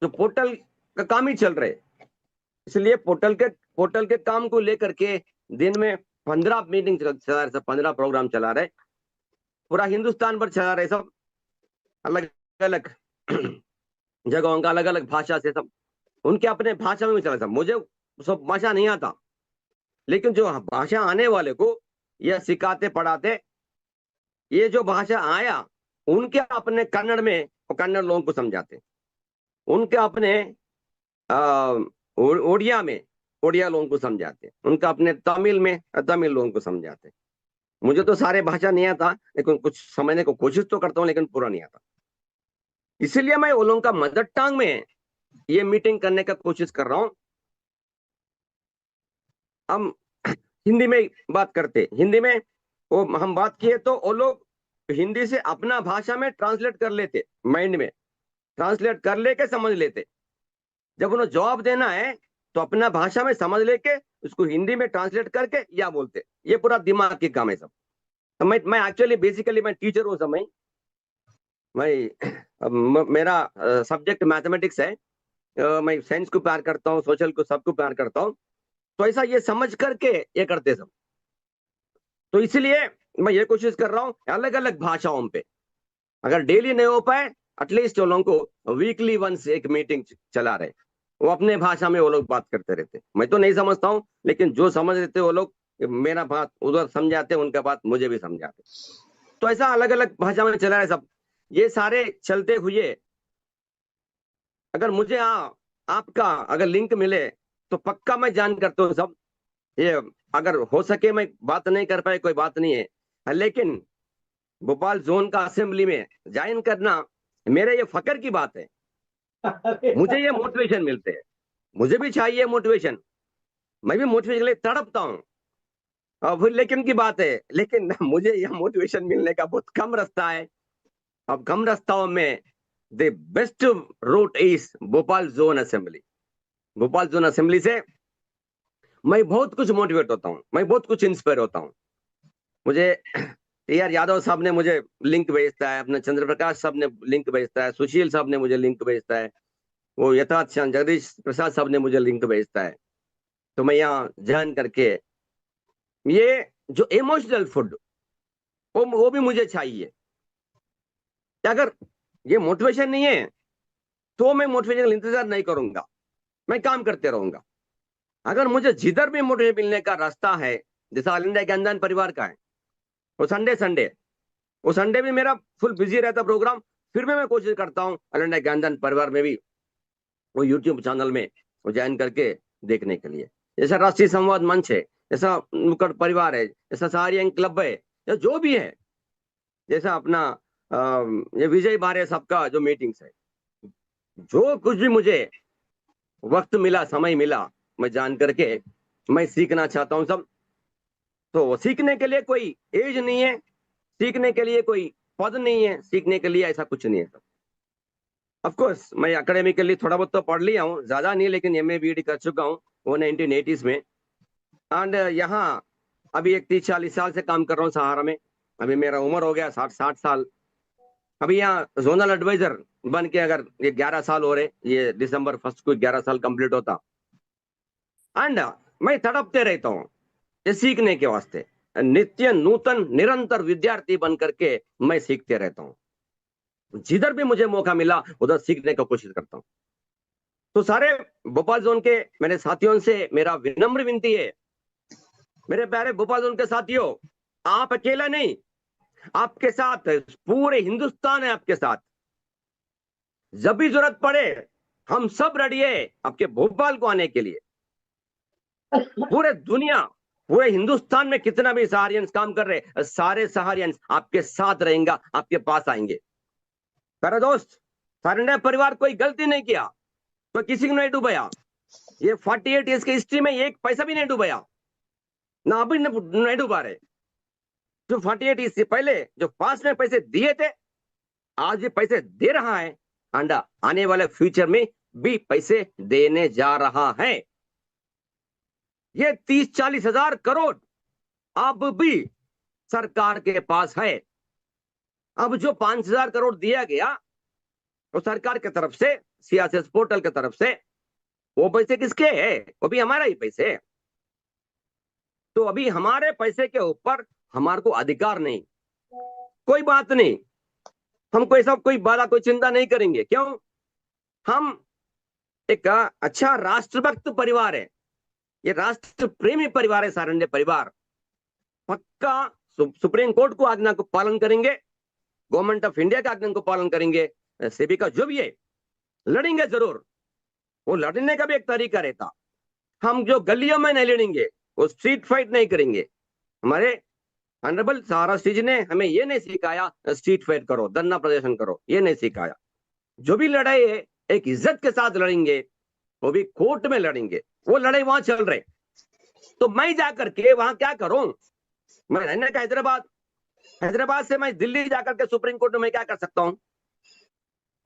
[SPEAKER 7] जो पोर्टल का काम ही चल रहे, इसलिए पोर्टल के काम को लेकर के दिन में 15 मीटिंग चला रहे सब, 15 प्रोग्राम चला रहे, पूरा हिंदुस्तान पर चला रहे सब, अलग अलग जगहों का अलग अलग भाषा से सब, उनके अपने भाषा में चला सब। मुझे सब भाषा नहीं आता, लेकिन जो भाषा आने वाले को यह सिखाते पढ़ाते, ये जो भाषा आया उनके अपने कन्नड़ में कन्नड़ लोगों को समझाते, उनके अपने ओडिया में ओडिया लोगों को समझाते, उनका अपने तमिल में तमिल लोगों को समझाते। मुझे तो सारे भाषा नहीं आता, लेकिन कुछ समझने को कोशिश तो करता हूँ, लेकिन पूरा नहीं आता। इसलिए मैं उन लोगों का मदर टंग में ये मीटिंग करने का कोशिश कर रहा हूं। हम हिंदी में बात करते, हिंदी में वो हम बात किए तो वो लोग हिंदी से अपना भाषा में ट्रांसलेट कर लेते, माइंड में ट्रांसलेट कर लेके समझ लेते। जब उन्हें जवाब देना है तो अपना भाषा में समझ लेके उसको हिंदी में ट्रांसलेट करके या बोलते। ये पूरा दिमाग की काम है सब। तो मैं एक्चुअली बेसिकली मैं टीचर हूँ समय, मेरा सब्जेक्ट मैथमेटिक्स है, मैं साइंस को प्यार करता हूँ, सोशल को सबको प्यार करता हूँ। तो ऐसा ये समझ करके ये करते सब। तो इसलिए मैं ये कोशिश कर रहा हूँ अलग अलग भाषाओं पे, अगर डेली नहीं हो पाए एटलीस्ट वो लोगों को वीकली वंस एक मीटिंग चला रहे, वो अपने भाषा में वो लोग बात करते रहते। मैं तो नहीं समझता हूँ, लेकिन जो समझ लेते वो लोग मेरा बात उधर समझाते, उनका बात मुझे भी समझाते। तो ऐसा अलग अलग भाषा में चला रहे सब। ये सारे चलते हुए अगर मुझे आपका अगर लिंक मिले तो पक्का मैं ज्वाइन करता हूँ सब। ये अगर हो सके मैं बात नहीं कर पाए कोई बात नहीं है, लेकिन भोपाल जोन का असेंबली में ज्वाइन करना मेरे ये फकर की बात है। मुझे ये मोटिवेशन मिलते हैं, मुझे भी चाहिए मोटिवेशन, मैं भी मोटिवेशन के लिए तड़पता हूँ। अब लेकिन की बात है, लेकिन मुझे यह मोटिवेशन मिलने का बहुत कम रास्ता है। अब कम रास्ताओं में the best route is Bhopal zone assembly. Bhopal zone assembly से मैं बहुत कुछ मोटिवेट होता हूँ, मैं बहुत कुछ इंस्पायर होता हूँ। मुझे टी.आर. यादव साहब ने मुझे लिंक भेजता है, अपने चंद्र प्रकाश साहब ने लिंक भेजता है, सुशील साहब ने मुझे लिंक भेजता है, वो यथार्थ जगदीश प्रसाद साहब ने मुझे लिंक भेजता है। तो मैं यहाँ ज्वाइन करके ये जो इमोशनल फूड वो भी मुझे चाहिए। अगर ये मोटिवेशन नहीं है तो मैं मोटिवेशन का इंतजार नहीं करूंगा, मैं काम करते रहूंगा। अगर मुझे जिधर भी मोटिवेशन मिलने का रास्ता है, जैसा ऑल इंडिया ज्ञानदान परिवार का है, वो संडे भी मेरा फुल बिजी रहता प्रोग्राम, फिर भी मैं कोशिश करता हूँ ऑल इंडिया ज्ञानदान परिवार में भी वो यूट्यूब चैनल में वो ज्वाइन करके देखने के लिए। जैसा राष्ट्रीय संवाद मंच है, जैसा नुक्कड़ परिवार है, जैसा सहारियन क्लब है, या जो भी है, जैसा अपना ये विजय बारे सबका जो मीटिंग्स है, जो कुछ भी मुझे वक्त मिला, समय मिला, मैं जान करके मैं सीखना चाहता हूँ सब। तो सीखने के लिए कोई एज नहीं है, सीखने के लिए कोई पद नहीं है, सीखने के लिए ऐसा कुछ नहीं है सब। ऑफ कोर्स मैं एकेडमिकली थोड़ा बहुत तो पढ़ लिया हूँ, ज्यादा नहीं, लेकिन एमए बीएड कर चुका हूँ वो 1980s में। एंड यहाँ अभी एक 30-40 साल से काम कर रहा हूँ सहारा में। अभी मेरा उम्र हो गया 60 साल। अभी यहाँ जोनल एडवाइजर बन के अगर ये 11 साल हो रहे, ये दिसंबर 1 को 11 साल कंप्लीट होता। एंड मैं तड़पते रहता हूँ ये सीखने के वास्ते, नित्य नूतन निरंतर विद्यार्थी बन करके मैं सीखते रहता हूँ। जिधर भी मुझे मौका मिला उधर सीखने की कोशिश करता हूँ। तो सारे भोपाल जोन के मेरे साथियों से मेरा विनम्र विनती है, मेरे प्यारे भोपाल जोन के साथियों, आप अकेला नहीं, आपके साथ पूरे हिंदुस्तान है आपके साथ। जब भी जरूरत पड़े हम सब रेडी है आपके भोपाल को आने के लिए। पूरे दुनिया, पूरे हिंदुस्तान में कितना भी सहारियंस काम कर रहे, सारे सहारियंस आपके साथ रहेंगे, आपके पास आएंगे। मेरा दोस्त, सारे परिवार कोई गलती नहीं किया तो किसी को नहीं डूबाया। ये 48 ईयर्स की हिस्ट्री में एक पैसा भी नहीं डूबाया, ना अभी नहीं डूबा रहे। जो 48 ईयर्स से पहले जो पास में पैसे दिए थे, आज ये पैसे दे रहा है, अंडा आने वाले फ्यूचर में भी पैसे देने जा रहा है। ये 30-40 हजार करोड़ अब भी सरकार के पास है। अब जो 5,000 करोड़ दिया गया वो सरकार की तरफ से, सीएसएस पोर्टल की तरफ से, वो पैसे किसके हैं? वो भी हमारा ही पैसे है। तो अभी हमारे पैसे के ऊपर हमारे को अधिकार नहीं। कोई बात नहीं, हम कोई सब कोई बाला कोई चिंता नहीं करेंगे। क्यों? हम एक अच्छा राष्ट्रभक्त परिवार है, ये राष्ट्र प्रेमी परिवार है सारंडे परिवार। पक्का सुप्रीम कोर्ट को आज्ञा को पालन करेंगे, गवर्नमेंट ऑफ इंडिया के आज्ञा को पालन करेंगे, सेबी का जो भी है लड़ेंगे जरूर। वो लड़ने का भी एक तरीका रहता। हम जो गलियों में नहीं लड़ेंगे, वो स्ट्रीट फाइट नहीं करेंगे। हमारे ऑनरेबल सहारा जी ने हमें ये नहीं सिखाया स्ट्रीट फाइट करो, धरना प्रदर्शन करो, ये नहीं सिखाया। जो भी लड़ाई है एक इज्जत के साथ लड़ेंगे, वो भी कोर्ट में लड़ेंगे। वो लड़ाई वहां चल रहे, तो मैं जाकर के वहां क्या करूं? मैं रहने का हैदराबाद से मैं दिल्ली जाकर के सुप्रीम कोर्ट में मैं क्या कर सकता हूं?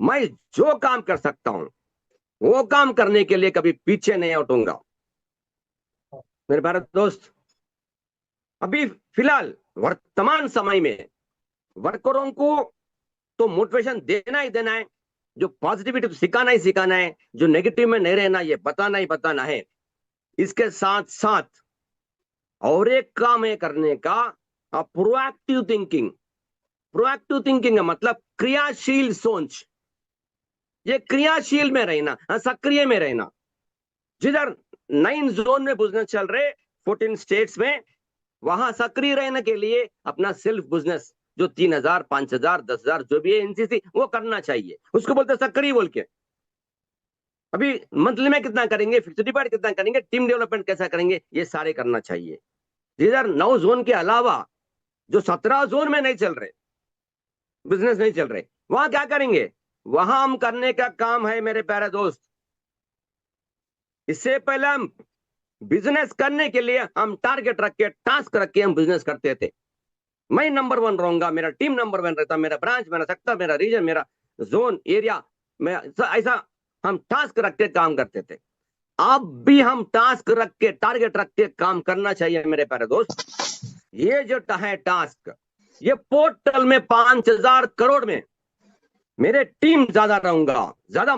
[SPEAKER 7] मैं जो काम कर सकता हूं वो काम करने के लिए कभी पीछे नहीं हटूंगा। मेरे प्यारे दोस्त, अभी फिलहाल वर्तमान समय में वर्करों को तो मोटिवेशन देना ही देना है, जो पॉजिटिविटी सिखाना ही सिखाना है, जो नेगेटिव में नहीं रहना ये बताना ही बताना है। इसके साथ साथ और एक काम है करने का, अब प्रोएक्टिव थिंकिंग का मतलब क्रियाशील सोच। ये क्रियाशील में रहना, सक्रिय में रहना। जिधर 9 जोन में बिजनेस चल रहे 14 स्टेट्स में, वहां सक्रिय रहने के लिए अपना सेल्फ बिजनेस जो 3000, 5000, 10,000 जो भी है एनसीसी, वो करना चाहिए। उसको बोलते सक्रिय बोल के। अभी मंथली में कितना करेंगे, फिक्स्ड डिपॉजिट कितना करेंगे, टीम डेवलपमेंट कैसा करेंगे, ये सारे करना चाहिए। जिधर 9 जोन के अलावा जो 17 जोन में नहीं चल रहे, बिजनेस नहीं चल रहे, वहां क्या करेंगे? वहां हम करने का काम है मेरे प्यारे दोस्त, इससे पहले हम बिजनेस करने के लिए हम टारगेट रख के, टास्क रख के हम बिजनेस करते थे। मैं नंबर 1 रहूंगा, मेरा टीम नंबर 1 रहता, मेरा ब्रांच, मेरा सेक्टर, मेरा रीजन, मेरा जोन, एरिया में, ऐसा हम टास्क रख के काम करते थे। अब भी हम टास्क रख के, टारगेट रख के काम करना चाहिए मेरे प्यारे दोस्त। ये जो है टास्क, ये पोर्टल में 5000 करोड़ में मेरे टीम ज्यादा रहूंगा, ज्यादा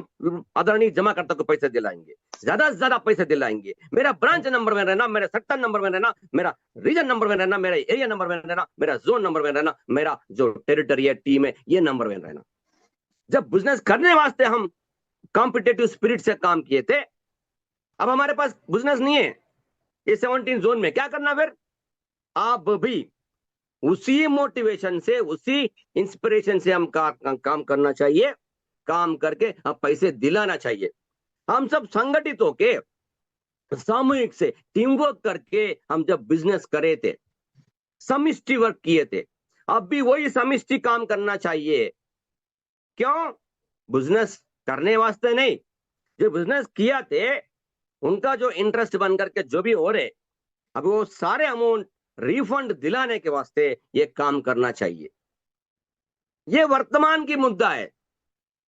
[SPEAKER 7] आदरणीय जमा करता को पैसे दिलाएंगे, ज्यादा से ज्यादा पैसे दिलाएंगे। मेरा ब्रांच नंबर में रहना, मेरा सेक्टर नंबर में रहना, मेरा रीजन नंबर में रहना, मेरा एरिया नंबर में रहना, मेरा जोन नंबर में रहना, मेरा जो टेरिटरी है, टीम है, ये नंबर में रहना। जब बिजनेस करने वास्ते हम कॉम्पिटेटिव स्पिरिट से काम किए थे, अब हमारे पास बिजनेस नहीं है ये 17 जोन में, क्या करना फिर? आप भी उसी मोटिवेशन से, उसी इंस्पिरेशन से हम काम करना चाहिए। काम करके अब पैसे दिलाना चाहिए। हम सब संगठित होके, सामूहिक से, टीम वर्क करके हम जब बिजनेस करे थे, समष्टि वर्क किए थे, अब भी वही समष्टि काम करना चाहिए। क्यों? बिजनेस करने वास्ते नहीं, जो बिजनेस किया थे उनका जो इंटरेस्ट बन करके जो भी हो रहे, अब वो सारे अमाउंट रिफंड दिलाने के वास्ते ये काम करना चाहिए। ये वर्तमान की मुद्दा है।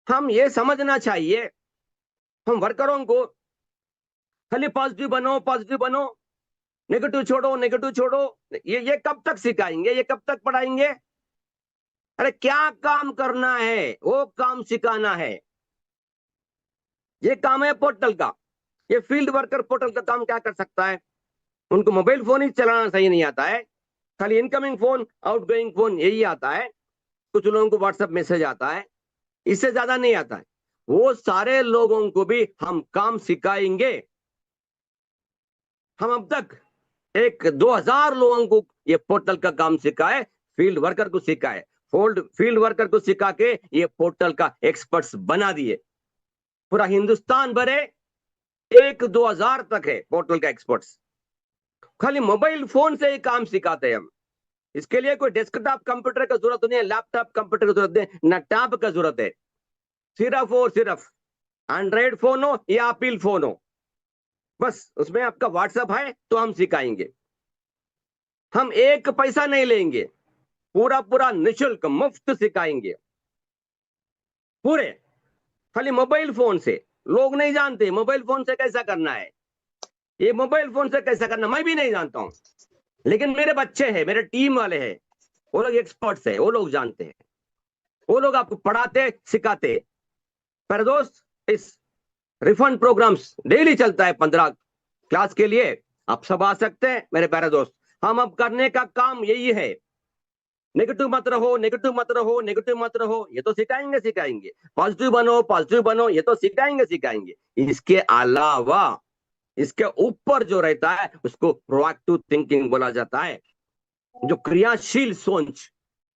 [SPEAKER 7] हम ये समझना चाहिए, हम वर्करों को खाली पॉजिटिव बनो, नेगेटिव छोड़ो, ये कब तक सिखाएंगे, ये कब तक पढ़ाएंगे? अरे क्या काम करना है वो काम सिखाना है। ये काम है पोर्टल का। ये फील्ड वर्कर पोर्टल का काम क्या कर सकता है? उनको मोबाइल फोन ही चलाना सही नहीं आता है, खाली इनकमिंग फोन, आउटगोइंग फोन यही आता है। कुछ लोगों को व्हाट्सएप मैसेज आता है, इससे ज्यादा नहीं आता है। वो सारे लोगों को भी हम काम सिखाएंगे। हम अब तक 1-2000 लोगों को ये पोर्टल का काम सिखाए, फील्ड वर्कर को सिखाए, फील्ड वर्कर को सिखा के ये पोर्टल का एक्सपर्ट्स बना दिए। पूरा हिंदुस्तान भरे 1-2000 तक है पोर्टल का एक्सपर्ट्स। खाली मोबाइल फोन से ही काम सिखाते हैं हम। इसके लिए कोई डेस्कटॉप कंप्यूटर का जरूरत नहीं है, लैपटॉप कंप्यूटर की जरूरत नहीं, ना टैब का जरूरत है। सिर्फ और सिर्फ एंड्रॉइड फोन हो या एप्पल फोन हो, बस उसमें आपका व्हाट्सएप है तो हम सिखाएंगे। हम 1 पैसा नहीं लेंगे, पूरा निःशुल्क मुफ्त सिखाएंगे पूरे। खाली मोबाइल फोन से, लोग नहीं जानते मोबाइल फोन से कैसा करना है, ये मोबाइल फोन से कैसा करना मैं भी नहीं जानता हूं, लेकिन मेरे बच्चे हैं, मेरे टीम वाले हैं, वो लोग एक्सपर्ट्स हैं, वो लोग जानते हैं, वो लोग आपको पढ़ाते सिखाते। पर दोस्त, इस रिफंड प्रोग्राम्स डेली चलता है 15 क्लास के लिए, आप सब आ सकते हैं मेरे प्यारे दोस्त। हम अब करने का काम यही है, नेगेटिव मत रहो, ये तो सिखाएंगे। पॉजिटिव बनो, ये तो सिखाएंगे। इसके अलावा, इसके ऊपर जो रहता है उसको प्रोएक्टिव थिंकिंग बोला जाता है। जो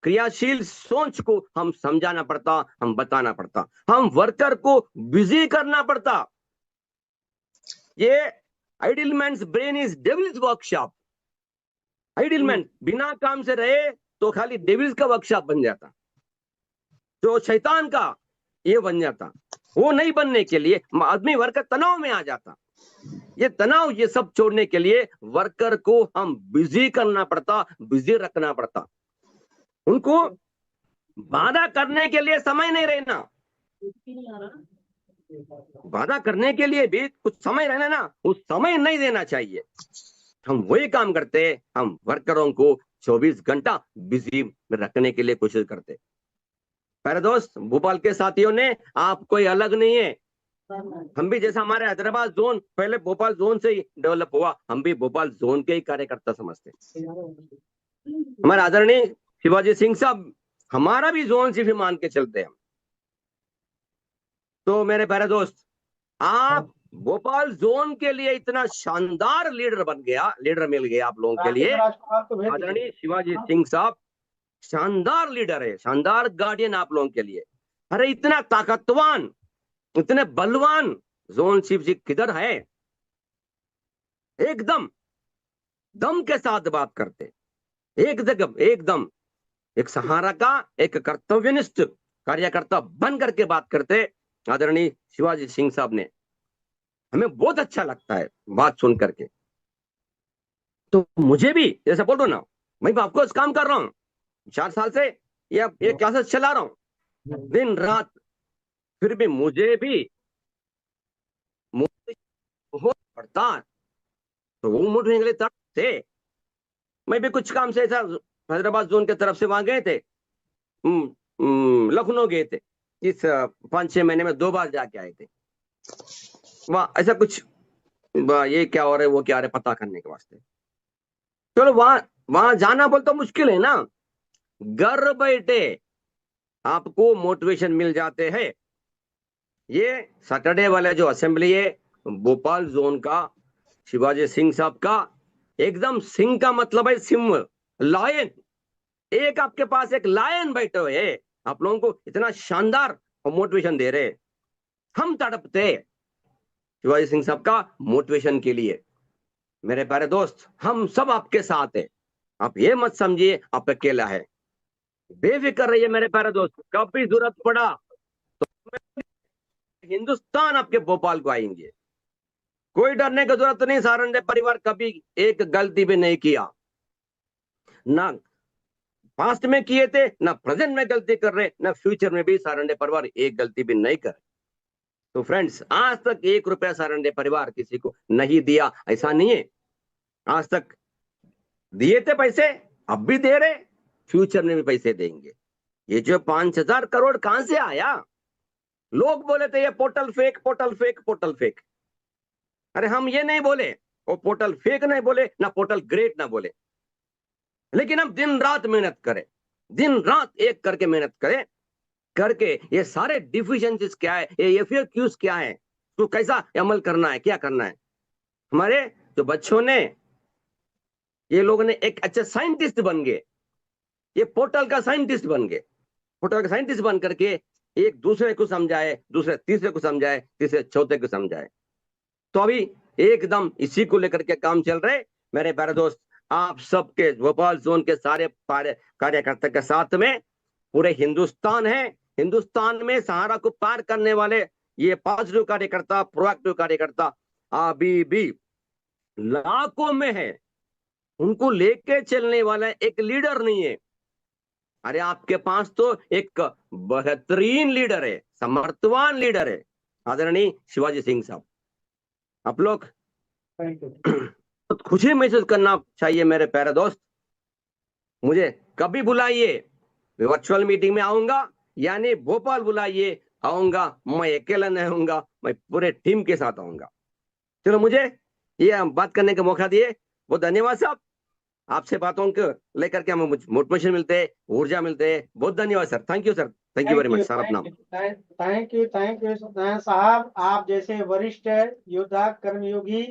[SPEAKER 7] क्रियाशील सोच को हम समझाना पड़ता, हम बताना पड़ता, हम वर्कर को बिजी करना पड़ता। ये ideal man's brain is devil's workshop. Ideal man बिना काम से रहे तो खाली डेविल्स का वर्कशॉप बन जाता, जो शैतान का ये बन जाता। वो नहीं बनने के लिए आदमी, वर्कर तनाव में आ जाता। ये तनाव, ये सब छोड़ने के लिए वर्कर को हम बिजी करना पड़ता, बिजी रखना पड़ता। उनको बाधा करने के लिए समय नहीं रहना, बाधा करने के लिए भी कुछ समय रहना ना, उस समय नहीं देना चाहिए। हम वही काम करते, हम वर्करों को 24 घंटा बिजी रखने के लिए कोशिश करते। प्यारे दोस्त, भोपाल के साथियों ने, आप कोई अलग नहीं है। हम भी, जैसा हमारे हैदराबाद जोन पहले भोपाल जोन से ही डेवलप हुआ, हम भी भोपाल जोन के ही कार्यकर्ता समझते। हमारे आदरणीय शिवाजी सिंह साहब हमारा भी जोन चीफ मान के चलते हैं। तो मेरे प्यारे दोस्त, आप भोपाल जोन के लिए इतना शानदार लीडर मिल गया आप लोगों के लिए।
[SPEAKER 4] राजकुमार को भेज दीजिए।
[SPEAKER 7] आदरणीय शिवाजी सिंह साहब शानदार लीडर है, शानदार गार्डियन आप लोगों के लिए। अरे इतना ताकतवान, इतने बलवान जोन चीफ जी किधर है? एकदम दम के साथ बात करते, एकदम एक सहारा का, एक कर्तव्यनिष्ठ कार्यकर्ता बन करके बात करते आदरणीय शिवाजी सिंह साहब ने। हमें बहुत अच्छा लगता है बात सुन करके। तो मुझे भी जैसा बोल रहा हूं ना, मैं भी आपको काम कर रहा हूं 4 साल से, ये क्लासेस चला रहा हूं दिन रात, फिर भी मुझे भी बहुत पड़ता है। तो वो मोटिवेशन के लिए तरफ से मैं भी कुछ काम से ऐसा हैदराबाद जोन के तरफ से वहां गए थे, लखनऊ गए थे, इस 5-6 महीने में 2 बार जाके आए थे। वहां ऐसा कुछ ये क्या हो रहा है वो क्या हो रहा है पता करने के वास्ते। चलो वहां जाना बोल तो मुश्किल है ना, घर बैठे आपको मोटिवेशन मिल जाते हैं। ये सैटरडे वाले जो असेंबली है भोपाल जोन का, शिवाजी सिंह साहब का, एकदम सिंह का मतलब है सिंह, लायन। एक आपके पास एक लायन बैठे हुए है, आप लोगों को इतना शानदार मोटिवेशन दे रहे। हम तड़पते शिवाजी सिंह साहब का मोटिवेशन के लिए। मेरे प्यारे दोस्त, हम सब आपके साथ है, आप ये मत समझिए आप अकेला है। बेफिक्र रहिए मेरे प्यारे दोस्त, कभी जरूरत पड़ा तो हिंदुस्तान आपके भोपाल को आएंगे। कोई डरने की जरूरत नहीं। सारंडे परिवार कभी एक गलती भी नहीं किया, ना पास्ट में किए थे, ना प्रेजेंट में गलती कर रहे, ना फ्यूचर में भी सारंडे परिवार एक गलती भी नहीं कर। तो फ्रेंड्स, आज तक 1 रुपया सारंडे परिवार किसी को नहीं दिया ऐसा नहीं है। आज तक दिए थे पैसे, अब भी दे रहे, फ्यूचर में भी पैसे देंगे। ये जो 5,000 करोड़ कहां से आया? लोग बोले थे ये portal fake, portal fake, portal fake. अरे हम ये नहीं बोले, वो पोर्टल फेक नहीं बोले, ना पोर्टल ग्रेट ना बोले, लेकिन हम दिन रात मेहनत करें, दिन रात एक करके मेहनत करें, करके ये सारे डिफिशिएंसीज क्या है, ये एफएक्यूज क्या है, तो कैसा अमल करना है, क्या करना है। हमारे जो बच्चों ने, ये लोगों ने एक अच्छे साइंटिस्ट बन गए, ये पोर्टल का साइंटिस्ट बन गए। पोर्टल का साइंटिस्ट बन करके एक दूसरे को समझाए, दूसरे तीसरे को समझाए, तीसरे चौथे को समझाए। तो अभी एकदम इसी को लेकर के काम चल रहे। मेरे प्यारे दोस्त, आप सबके भोपाल जोन के सारे कार्यकर्ता के साथ में पूरे हिंदुस्तान है। हिंदुस्तान में सहारा को पार करने वाले ये पॉजिटिव कार्यकर्ता, प्रोएक्टिव कार्यकर्ता अभी भी लाखों में है। उनको लेके चलने वाला एक लीडर नहीं है। अरे आपके पास तो एक बेहतरीन लीडर है, समर्थवान लीडर है, आदरणीय शिवाजी सिंह साहब। आप लोग खुशी महसूस करना चाहिए मेरे प्यारे दोस्त। मुझे कभी बुलाइए, वर्चुअल मीटिंग में आऊंगा, यानी भोपाल बुलाइए, आऊंगा। मैं अकेला नहीं आऊंगा, मैं पूरे टीम के साथ आऊंगा। चलो, मुझे ये बात करने का मौका दिए, बहुत धन्यवाद साहब। आपसे बातों को लेकर के हमें मोटिवेशन मिलते हैं, ऊर्जा मिलते हैं। बहुत धन्यवाद sir, thank you sir, thank you very much sir. अपना
[SPEAKER 4] थैंक यू साहब। आप जैसे वरिष्ठ योद्धा कर्मयोगी